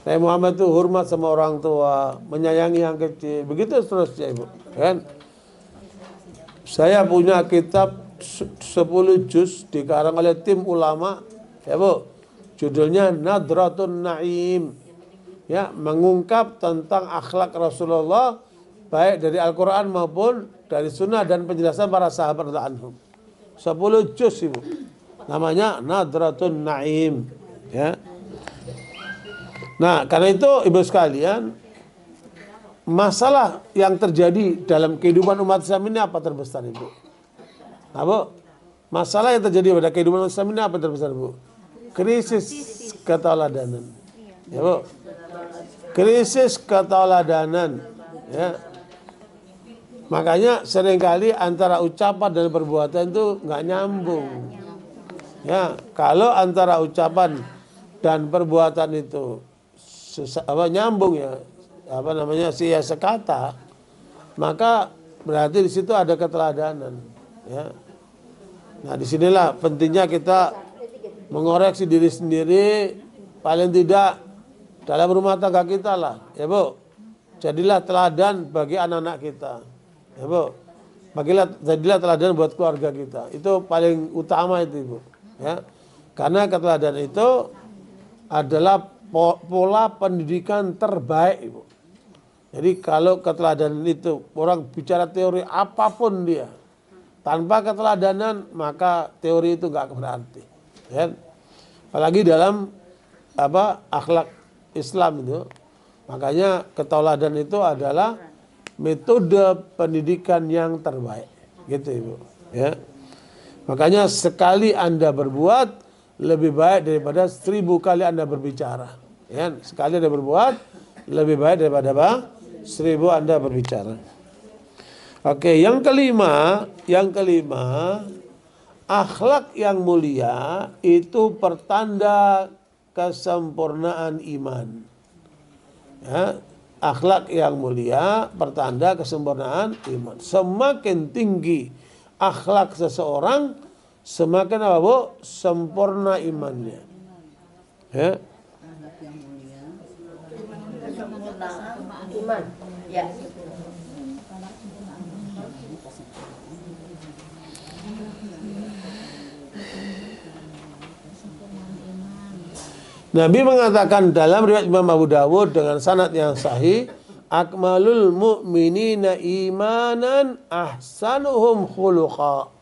Nabi Muhammad itu hormat sama orang tua, menyayangi yang kecil. Begitu seterusnya, Ibu. Kan? Saya punya kitab 10 juz dikarang oleh tim ulama, ya, Bu. Judulnya Nadratun Naim. Ya, mengungkap tentang akhlak Rasulullah baik dari Al-Qur'an maupun dari sunnah dan penjelasan para sahabat radhiyallahu anhum. 10 juz, Ibu. Namanya Nadratun Naim, ya. Nah, karena itu Ibu sekalian, masalah yang terjadi dalam kehidupan umat Islam ini apa terbesar, Ibu? Nah, Bu, masalah yang terjadi pada kehidupan umat Islam ini apa terbesar, Bu? Krisis keteladanan. Ya, Bu. Krisis keteladanan, ya. Makanya seringkali antara ucapan dan perbuatan itu nggak nyambung. Ya, kalau antara ucapan dan perbuatan itu nyambung, ya, sia sekata, maka berarti di situ ada keteladanan. Ya. Nah, disinilah pentingnya kita mengoreksi diri sendiri, paling tidak dalam rumah tangga kita lah, ya, Bu. Jadilah teladan bagi anak-anak kita, ya, Bu. Jadilah teladan buat keluarga kita. Itu paling utama itu, Ibu. Ya, karena keteladanan itu adalah pola pendidikan terbaik, Ibu. Jadi kalau keteladanan itu, orang bicara teori apapun dia, tanpa keteladanan maka teori itu nggak berarti. Ya. Apalagi dalam akhlak Islam itu, makanya keteladanan itu adalah metode pendidikan yang terbaik, gitu, Ibu. Ya. Makanya sekali Anda berbuat lebih baik daripada 1000 kali Anda berbicara. Ya, sekali Anda berbuat lebih baik daripada 1000 Anda berbicara. Oke, yang kelima, akhlak yang mulia itu pertanda kesempurnaan iman. Ya, akhlak yang mulia pertanda kesempurnaan iman. Semakin tinggi akhlak seseorang, semakin apa, Bu? Sempurna imannya. Ya. Iman. Ya. Nabi mengatakan dalam riwayat Imam Abu Dawud dengan sanad yang sahih, akmalul mu'minina imanan ahsanuhum khuluqa.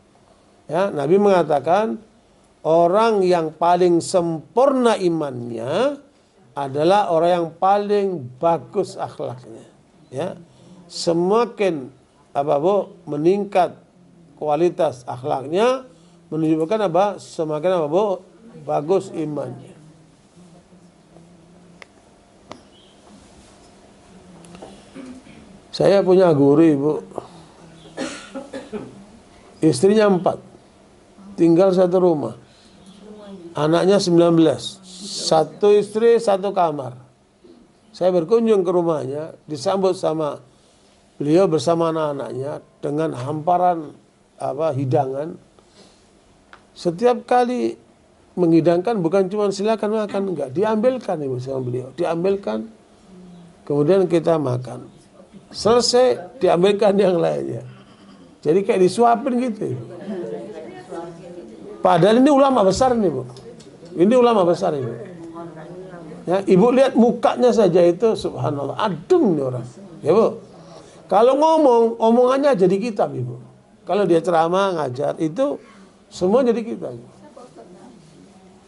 Ya, Nabi mengatakan orang yang paling sempurna imannya adalah orang yang paling bagus akhlaknya. Ya, semakin meningkat kualitas akhlaknya menunjukkan apa? Semakin apa, Bu? Bagus imannya. Saya punya guru, Ibu. Istrinya 4. Tinggal satu rumah. Anaknya 19. Satu istri, satu kamar. Saya berkunjung ke rumahnya, disambut sama beliau bersama anak-anaknya dengan hamparan hidangan. Setiap kali menghidangkan bukan cuma silakan makan, enggak, diambilkan Ibu sama beliau, diambilkan. Kemudian kita makan. Selesai diambilkan yang lainnya. Jadi kayak disuapin gitu. Padahal ini ulama besar nih, Bu. Ini ulama besar ini. Ya, Ibu lihat mukanya saja itu subhanallah, adem nih orang. Ya, Bu. Kalau ngomong, omongannya jadi kitab, Ibu. Kalau dia ceramah, ngajar, itu semua jadi kitab.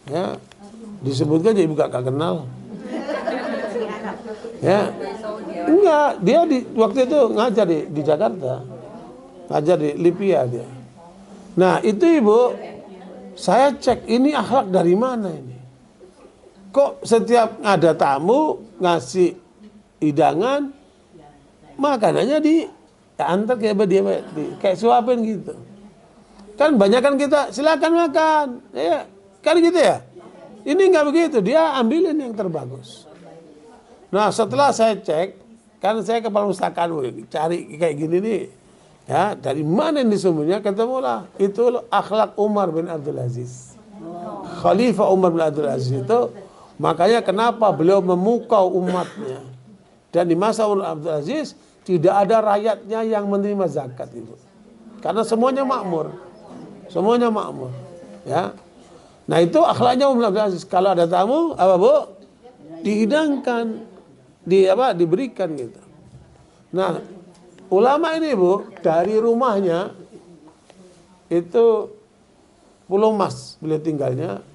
Ya, disebutkan jadi Ibu gak kenal. Ya. Enggak, dia waktu itu ngajar di Jakarta. Ngajar di Lipia dia. Nah, itu Ibu, saya cek ini akhlak dari mana ini? Kok setiap ada tamu ngasih hidangan, makanannya antar kayak dia kayak suapin gitu. Kan banyak kan kita silakan makan, ya kan gitu ya. Ini nggak begitu, dia ambilin yang terbagus. Nah setelah saya cek, kan saya kepala pustakaan cari kayak gini nih, ya dari mana ini sumbernya? Ketemulah itu akhlak Umar bin Abdul Aziz, Khalifah Umar bin Abdul Aziz itu. Makanya kenapa beliau memukau umatnya. Dan di masa Umar bin Abdul Aziz tidak ada rakyatnya yang menerima zakat itu. Karena semuanya makmur. Semuanya makmur, ya. Nah, itu akhlaknya Umar bin Abdul Aziz. Kalau ada tamu, apa Bu? Dihidangkan, diberikan gitu. Nah, ulama ini Bu, dari rumahnya itu Pulau Mas beliau tinggalnya.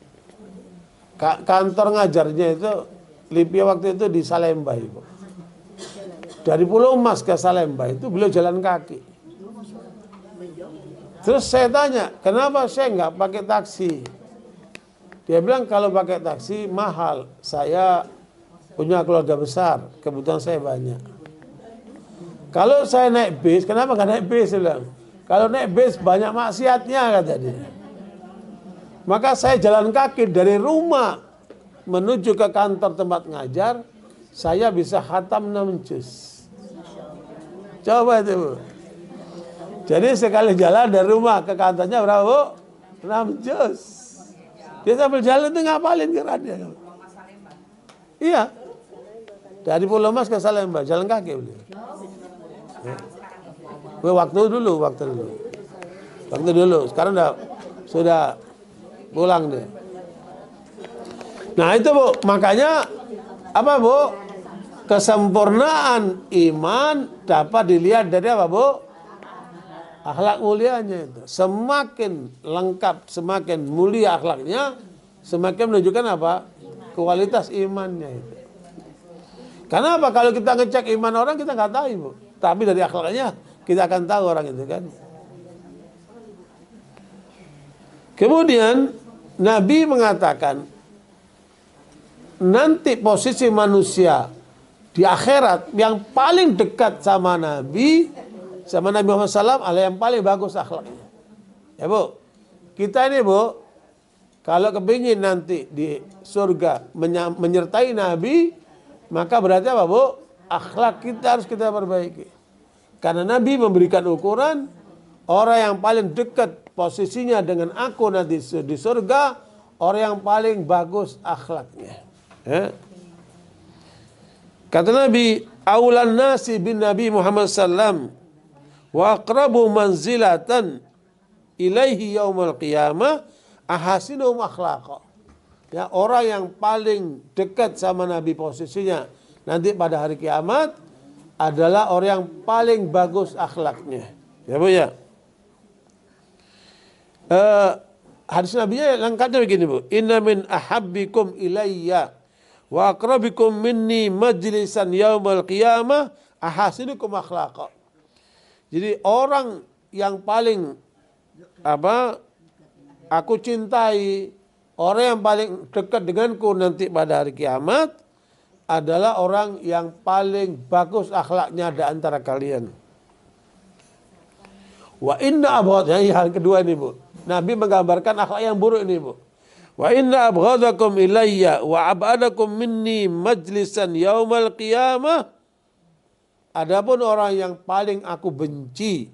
Kantor ngajarnya itu Lipia waktu itu di Salemba, Ibu. Dari Pulau Mas ke Salemba itu beliau jalan kaki. Terus saya tanya, kenapa saya nggak pakai taksi? Dia bilang kalau pakai taksi mahal. Saya punya keluarga besar, kebutuhan saya banyak. Kalau saya naik bis, kenapa nggak naik bis? Dia bilang, kalau naik bis banyak maksiatnya, kata dia. Maka saya jalan kaki dari rumah menuju ke kantor tempat ngajar, saya bisa khatam 6 juz. Coba itu, Bu. Jadi sekali jalan dari rumah ke kantornya berapa, Bu? 6 juz. Dia sambil jalan itu ngapalin Qurannya. Iya. Dari Pulau Mas ke Salemba, jalan kaki beliau. Ya. Waktu dulu. Sekarang sudah pulang dia. Nah itu Bu, makanya apa Bu? Kesempurnaan iman dapat dilihat dari apa Bu? Akhlak mulianya itu. Semakin lengkap, semakin mulia akhlaknya, semakin menunjukkan apa? Kualitas imannya itu. Karena apa? Kalau kita ngecek iman orang kita nggak tahu Bu. Tapi dari akhlaknya kita akan tahu orang itu kan. Kemudian Nabi mengatakan nanti posisi manusia di akhirat yang paling dekat sama Nabi Muhammad SAW adalah yang paling bagus akhlaknya. Ya Bu, kita ini Bu, kalau kepingin nanti di surga menyertai Nabi, maka berarti apa Bu? Akhlak kita harus kita perbaiki. Karena Nabi memberikan ukuran orang yang paling dekat posisinya dengan aku nanti di surga, orang yang paling bagus akhlaknya. Ya. Kata Nabi, awlan nasi bin Nabi Muhammad sallam wa aqrabu manzilatan ilaihi yaumul qiyamah ahasinuhum akhlaqa. Ya, orang yang paling dekat sama Nabi posisinya nanti pada hari kiamat adalah orang yang paling bagus akhlaknya. Ya Bu ya. Hadis Nabi-nya lengkapnya begini Bu. Inna min ahabbikum ilayya wa aqrabikum minni majlisan yaumal qiyamah ahasinukum akhlaqa. Jadi orang yang paling aku cintai, orang yang paling dekat denganku nanti pada hari kiamat adalah orang yang paling bagus akhlaknya di antara kalian. Wa inna abghadha, hal kedua ini Bu. Nabi menggambarkan akhlak yang buruk ini Bu. Wa inna abghadakum ilayya wa abadakum minni majlisan yaumal qiyamah. Adapun orang yang paling aku benci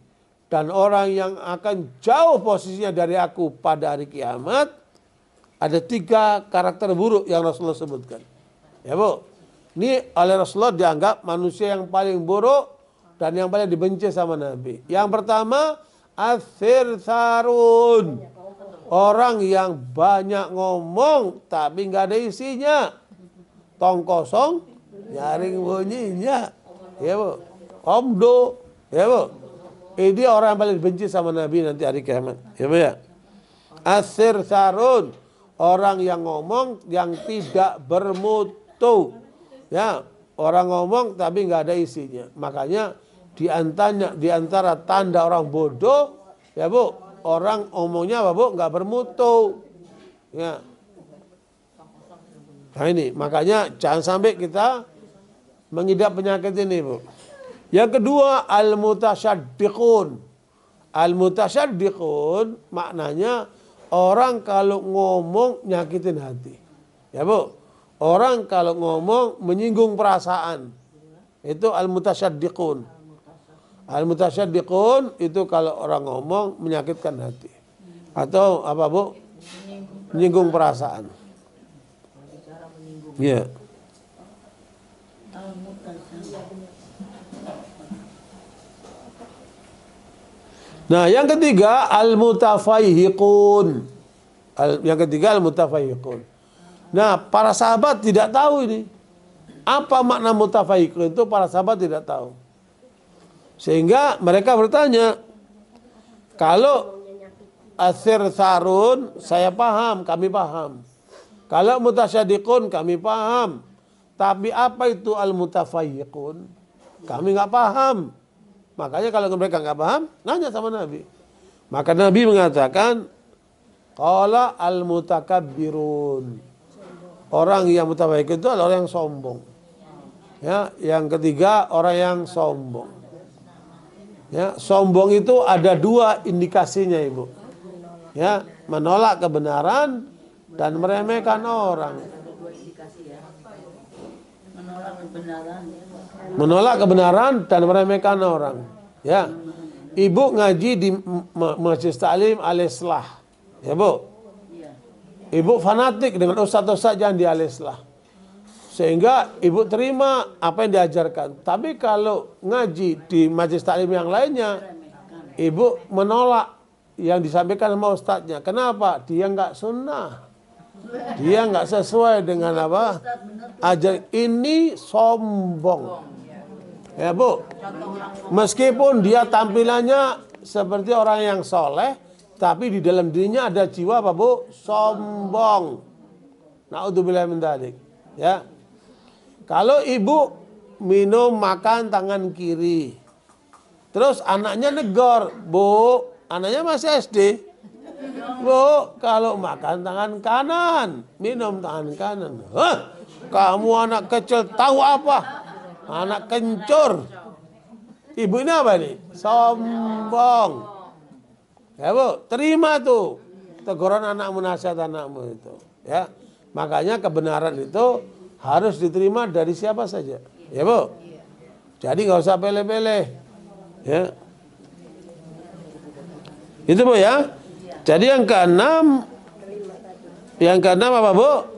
dan orang yang akan jauh posisinya dari aku pada hari kiamat, ada 3 karakter buruk yang Rasulullah sebutkan. Ya Bu, ini oleh Rasulullah dianggap manusia yang paling buruk dan yang paling dibenci sama Nabi. Yang pertama, as-sirsarun, orang yang banyak ngomong tapi nggak ada isinya, tong kosong nyaring bunyinya. Ya Bu, omdo, ya Bu. Ini orang yang paling dibenci sama Nabi nanti hari kiamat. Ya Bu ya. As-sirsarun, orang yang ngomong yang tidak bermutu. Ya, orang ngomong tapi nggak ada isinya. Makanya di antara tanda orang bodoh, ya Bu, orang omongnya apa Bu, nggak bermutu. Ya. Nah ini, makanya jangan sampai kita mengidap penyakit ini Bu. Yang kedua, al-mutasyaddiqun. Al-mutasyaddiqun maknanya orang kalau ngomong nyakitin hati. Ya Bu, orang kalau ngomong menyinggung perasaan. Itu al-mutasyaddiqun. Al-mutasyaddiqun itu kalau orang ngomong menyakitkan hati. Atau apa Bu? Menyinggung perasaan. Ya. Nah, yang ketiga al-mutafaihiqun. Yang ketiga al-mutafaihiqun. Nah, para sahabat tidak tahu ini. Apa makna mutafaihiqun itu para sahabat tidak tahu. Sehingga mereka bertanya, kalau as-sirsarun saya paham, kami paham. Kalau mutasyaddiqun kami paham. Tapi apa itu al-mutafaihiqun? Kami nggak paham. Makanya kalau mereka nggak paham, nanya sama Nabi. Maka Nabi mengatakan, qala al-mutakabbirun. Orang yang mutafaihiqun itu adalah orang yang sombong. Ya, yang ketiga orang yang sombong. Ya, sombong itu ada 2 indikasinya Ibu. Ya, menolak kebenaran dan meremehkan orang. Menolak kebenaran dan meremehkan orang. Ya, Ibu ngaji di Masjid Ta'lim Al-Islah. Ya Bu, Ibu fanatik dengan ustaz-ustaz yang di Al-Islah. Sehingga Ibu terima apa yang diajarkan. Tapi kalau ngaji di Masjid Ta'lim yang lainnya, Ibu menolak yang disampaikan sama ustaznya. Kenapa? Dia nggak sunnah. Dia nggak sesuai dengan apa? Ajar. Ini sombong. Ya Bu, meskipun dia tampilannya seperti orang yang soleh, tapi di dalam dirinya ada jiwa apa Bu? Sombong. Na'udzubillah min dzalik. Ya. Kalau ibu minum makan tangan kiri, terus anaknya negor, Bu, anaknya masih SD. Bu, kalau makan tangan kanan, minum tangan kanan. Hah? Kamu anak kecil tahu apa? Anak kencur. Ibu ini apa nih? Sombong. Ya Bu, terima tuh teguran anakmu, nasihat anakmu itu. Ya, makanya kebenaran itu harus diterima dari siapa saja. Ya Bu. Jadi nggak usah pele-pele. Ya. Itu Bu ya. Jadi yang keenam apa Bu?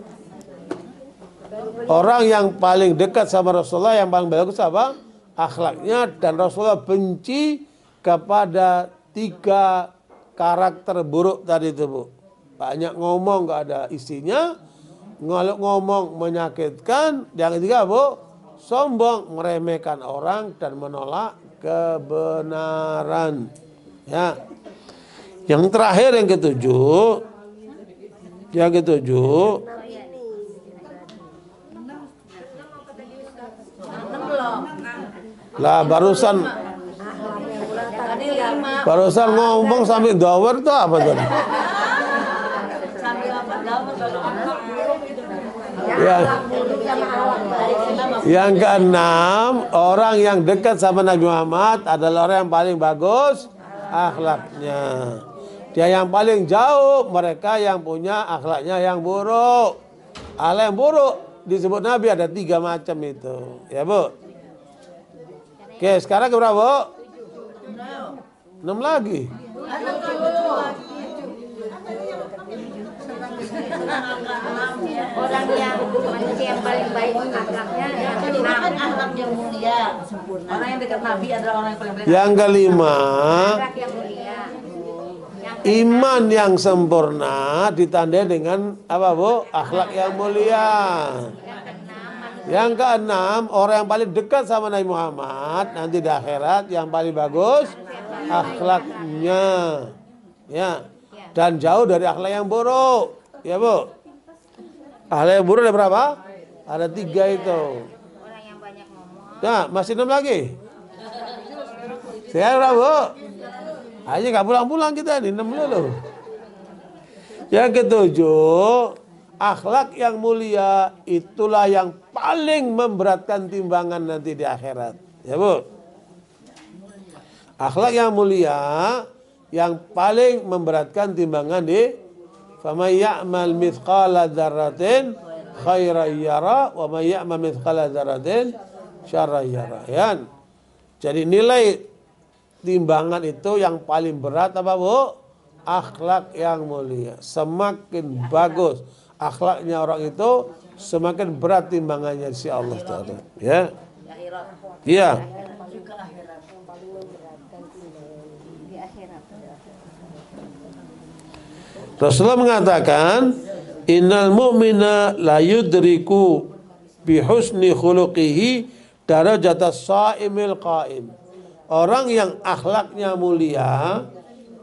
Orang yang paling dekat sama Rasulullah yang paling bagus apa? Akhlaknya, dan Rasulullah benci kepada 3 karakter buruk tadi itu Bu. Banyak ngomong nggak ada isinya, ngomong menyakitkan. Yang ketiga Bu, sombong, meremehkan orang dan menolak kebenaran. Ya. Yang terakhir yang ketujuh lah barusan Tadi 5. Barusan ngomong sambil dower tuh apa tuh? Yang keenam, orang yang dekat sama Nabi Muhammad adalah orang yang paling bagus akhlaknya. Dia yang paling jauh mereka yang punya akhlaknya yang buruk. Akhlak yang buruk disebut Nabi ada 3 macam itu. Ya Bu. Oke, sekarang ke berapa Bu? 6 lagi. Orang yang manusia yang paling baik akhlaknya yang keenam. Akhlak yang mulia, sempurna. Orang yang dekat Nabi adalah orang yang paling baik. Yang kelima, Akhlak yang mulia. iman yang sempurna ditandai dengan apa Bu? Akhlak yang mulia. Yang keenam, orang yang paling dekat sama Nabi Muhammad nanti di akhirat yang paling bagus akhlaknya. Ya. Dan jauh dari akhlak yang buruk. Ya Bu. Akhlak yang buruk ada berapa? Ada 3 itu. Orang yang banyak ngomong. Nah, masih 6 lagi. Sekarang berapa Bu? Hanya nggak pulang-pulang kita nih 6 dulu. Yang ketujuh, akhlak yang mulia itulah yang paling memberatkan timbangan nanti di akhirat. Ya Bu. Akhlak yang mulia yang paling memberatkan timbangan di famay ya'mal mithqala dzarratin khairan yara wa may ya'mal mithqala dzarratin syarran yara. Ya. Jadi nilai timbangan itu yang paling berat apa Bu? Akhlak yang mulia. Semakin bagus akhlaknya orang itu, semakin berat timbangannya si Allah Taala. Ya. Iya. Rasulullah mengatakan, innal mu'mina la yudriku bi husni khuluqihi darajatas sha'imil qa'im. Orang yang akhlaknya mulia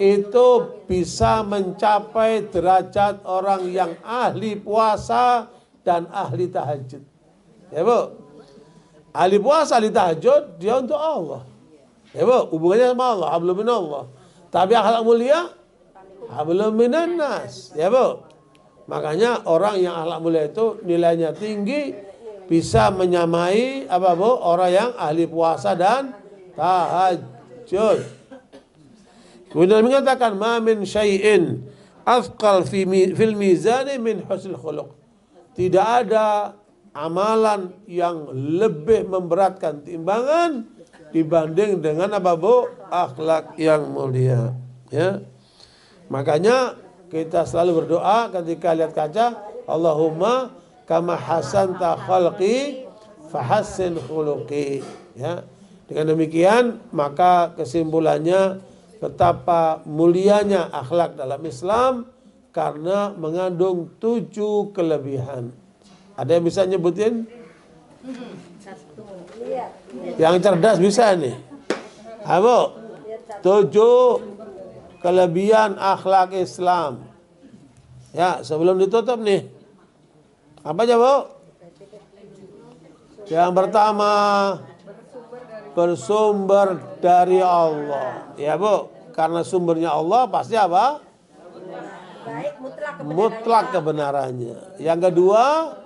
itu bisa mencapai derajat orang yang ahli puasa dan ahli tahajud. Ya Bu. Ahli puasa, ahli tahajud dia untuk Allah. Ya Bu, hubungannya sama Allah, hablum minallah. Tapi akhlak mulia hablum minan nas. Ya Bu. Makanya orang yang akhlak mulia itu nilainya tinggi, bisa menyamai apa Bu? Orang yang ahli puasa dan tahajud. Kemudian mengatakan ma min syai'in afqal fil mizani min husnul khuluq. Tidak ada amalan yang lebih memberatkan timbangan dibanding dengan apa Bu? Akhlak yang mulia. Ya. Makanya kita selalu berdoa ketika lihat kaca, Allahumma kama hasanta khalqi fahassin khuluqi. Ya. Dengan demikian maka kesimpulannya betapa mulianya akhlak dalam Islam karena mengandung 7 kelebihan. Ada yang bisa nyebutin? Yang cerdas bisa nih. Ayo, 7 kelebihan akhlak Islam. Ya, sebelum ditutup nih. Apa aja, Bu? Yang pertama, bersumber dari Allah. Ya Bu, karena sumbernya Allah pasti apa? Mutlak kebenarannya. Yang kedua,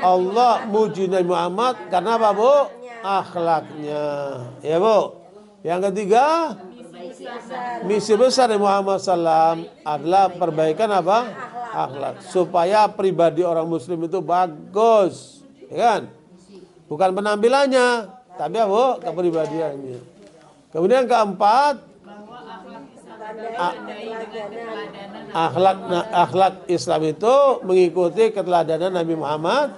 Allah muji Nabi Muhammad karena apa Bu? Akhlaknya. Ya Bu. Yang ketiga, misi besar Nabi Muhammad SAW adalah perbaikan apa? Akhlak. Supaya pribadi orang muslim itu bagus. Ya kan? Bukan penampilannya, tapi apa? Kepribadiannya. Kemudian keempat, akhlak Islam itu mengikuti keteladanan Nabi Muhammad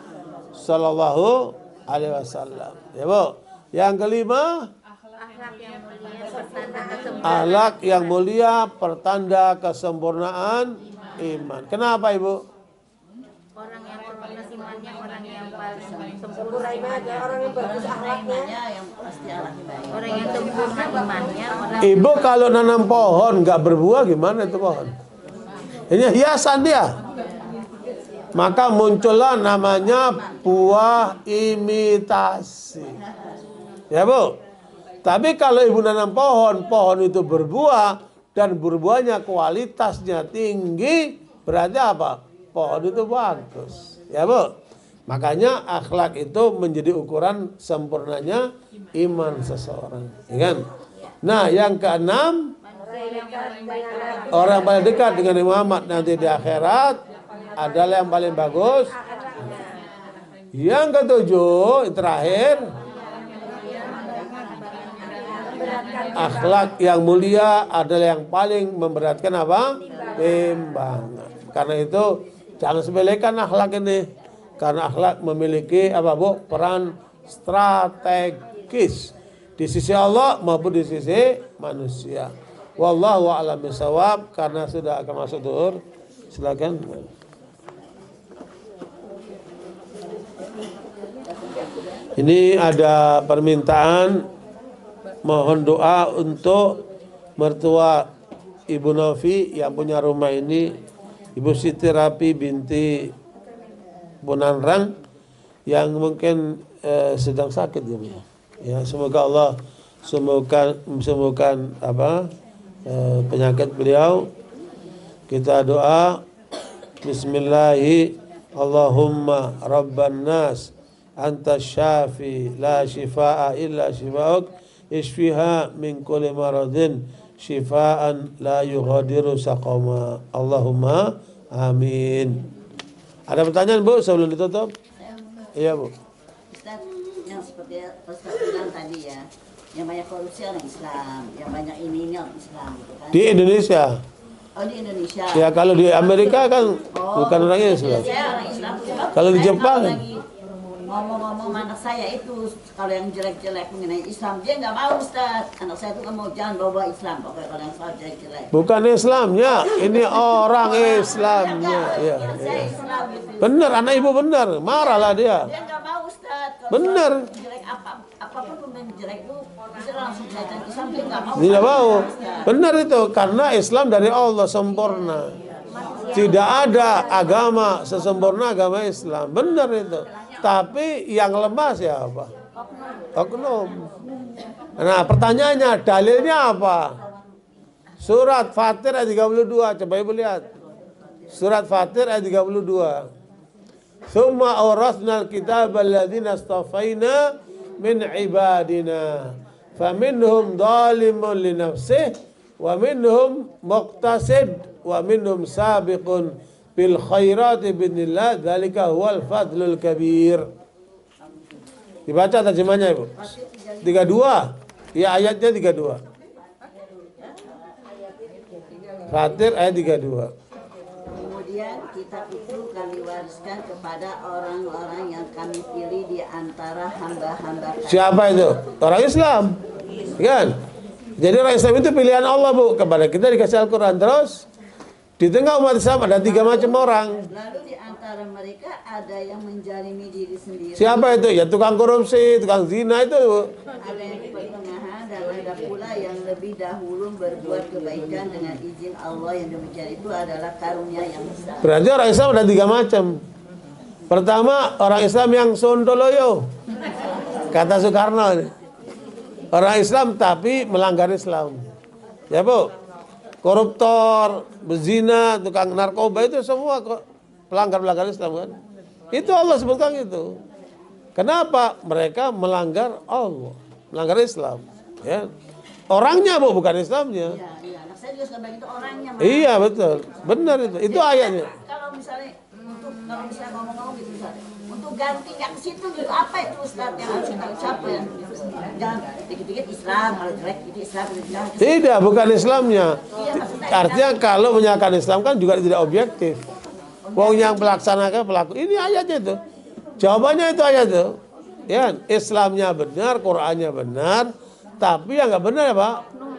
Sallallahu Alaihi Wasallam. Ya Bu. Yang kelima, akhlak yang mulia pertanda kesempurnaan iman. Kenapa Ibu? Orang yang sempurna imannya, orang yang paling Sempurna imannya, orang yang bagus akhlaknya. orang yang sempurna imannya, orang Ibu kalau nanam pohon nggak berbuah gimana itu pohon? Ini hiasan dia. Maka muncullah namanya buah imitasi. Ya Bu. Tapi kalau ibu nanam pohon, pohon itu berbuah dan berbuahnya kualitasnya tinggi, berarti apa? Pohon itu bagus. Ya, Bu. Makanya akhlak itu menjadi ukuran sempurnanya iman seseorang, ya kan? Nah, yang keenam, orang paling dekat dengan Muhammad nanti di akhirat adalah yang paling bagus. Yang ketujuh, terakhir, akhlak yang mulia adalah yang paling memberatkan apa? Timbangan. Karena itu jangan sepelekan akhlak ini. Karena akhlak memiliki apa, Bu? Peran strategis di sisi Allah maupun di sisi manusia. Wallahu a'lam bishawab. Karena sudah akan masuk zuhur, silakan. Ini ada permintaan mohon doa untuk mertua Ibu Novi yang punya rumah ini, Ibu Siti Rapi binti Bonanrang, yang mungkin sedang sakit ya, Bu. Ya, semoga Allah sembuhkan penyakit beliau. Kita doa. Bismillahi Allahumma rabban nas anta syafi la shifaa illa shifauk isfiha min kulli maradin shifaan la yughadiru saqama. Allahumma amin. Ada pertanyaan, Bu, sebelum ditutup? Iya, Bu. Ustaz, yang seperti Ustaz bilang tadi ya, yang banyak korupsi orang Islam, yang banyak ini orang Islam gitu kan. Di Indonesia. Oh, di Indonesia. Ya, kalau di Amerika kan bukan orang Islam. Saya orang Islam. Kalau di Saya Jepang lagi ngomong-ngomong anak saya itu, kalau yang jelek-jelek mengenai Islam, dia nggak mau, Ustaz. Anak saya itu kan mau jangan bawa Islam, pokoknya kalau yang soal jelek-jelek. bukan Islamnya, ini orang Islamnya. Ya, Saya ya. Islam gitu. Benar, anak ibu benar, marahlah dia. Dia nggak mau, Ustaz. Kalau Benar. soal jelek apapun pemain jelek itu, bisa langsung jajan Islam, dia nggak mau. Tidak mau. Ustaz. Benar itu, karena Islam dari Allah sempurna. Tidak ada agama sesempurna agama Islam. Benar itu. Tapi yang lemah siapa? Oknum. Nah, pertanyaannya, dalilnya apa? Surat Fatir ayat 32, coba Ibu lihat. Surat Fatir ayat 32. Tsumma awrasnal kitaba alladzina astafaina min ibadina faminhum dhalimun li nafsihi wa minhum muqtasid wa minhum sabiqun bil khairati biidznillah dzalika huwal fadlul kabir. Dibaca terjemahnya, Ibu. 32. Ya, ayatnya 32. Fatir ayat 32. Kemudian kitab itu kami wariskan kepada orang-orang yang kami pilih di antara hamba-hamba kami. Siapa itu? Orang Islam. Kan? Jadi orang Islam itu pilihan Allah, Bu. Kepada kita dikasih Al-Quran. Terus di tengah umat Islam ada 3 macam orang. Lalu di antara mereka ada yang menjalimi diri sendiri. Siapa itu? Ya tukang korupsi, tukang zina itu, Bu. Ada yang di pertengahan dan ada pula yang lebih dahulu berbuat kebaikan dengan izin Allah, yang demikian itu adalah karunia yang besar. Berarti orang Islam ada 3 macam. Pertama, orang Islam yang sontoloyo. Kata Soekarno. Orang Islam tapi melanggar Islam. Ya, Bu. Koruptor, bezina, tukang narkoba itu semua pelanggar-pelanggar Islam kan. Itu Allah sebutkan itu. Kenapa? Mereka melanggar Allah, melanggar Islam. Ya. Orangnya, Bu, bukan Islamnya. Iya, anak saya juga sekarang itu orangnya. Mas. Iya, betul. Benar itu. Itu ayatnya. Kalau misalnya ngomong-ngomong gitu, Ustaz, untuk ganti yang ke situ gitu, apa itu, Ustaz, yang harus kita ucapkan? Jangan dikit-dikit Islam, kalau jelek itu Islam, jangan. Tidak, bukan Islamnya. Iya, maksudnya Artinya kalau menyatakan Islam kan juga tidak objektif. Wong yang melaksanakan pelaku. Ini ayatnya itu. Jawabannya itu ayat itu. Ya, Islamnya benar, Qur'annya benar, tapi yang nggak benar apa?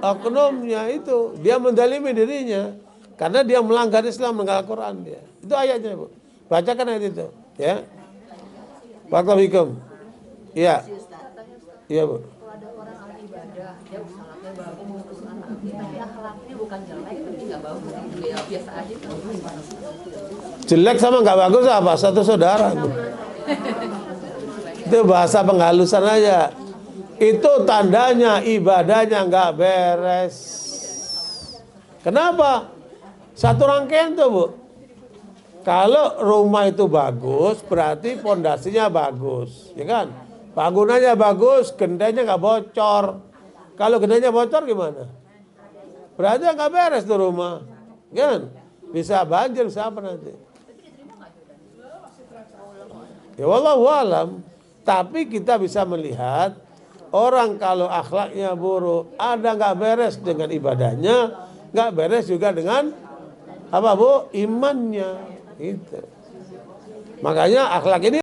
Oknumnya itu. Dia mendalimi dirinya karena dia melanggar Islam, melanggar Al-Qur'an dia. Itu ayatnya, Bu. Bacakan ayat itu, ya. Barakallahu. Iya. Iya, Bu. Kalau ada orang ahli ibadah, dia salatnya bagus, tapi akhlaknya bukan jelek, tapi nggak bagus, itu ya biasa aja tuh. Jelek sama nggak bagus apa? Satu saudara. Bu. Itu bahasa penghalusan aja. itu tandanya ibadahnya nggak beres. Kenapa? Satu rangkaian tuh, Bu. Kalau rumah itu bagus, berarti pondasinya bagus, ya kan? Bangunannya bagus, gentengnya nggak bocor. Kalau gentengnya bocor gimana? Berarti nggak beres tuh rumah, kan? Bisa banjir, bisa apa nanti? Ya wallahu alam. Tapi kita bisa melihat orang kalau akhlaknya buruk, ada nggak beres dengan ibadahnya, nggak beres juga dengan apa, Bu? Imannya. Itu. Makanya akhlak ini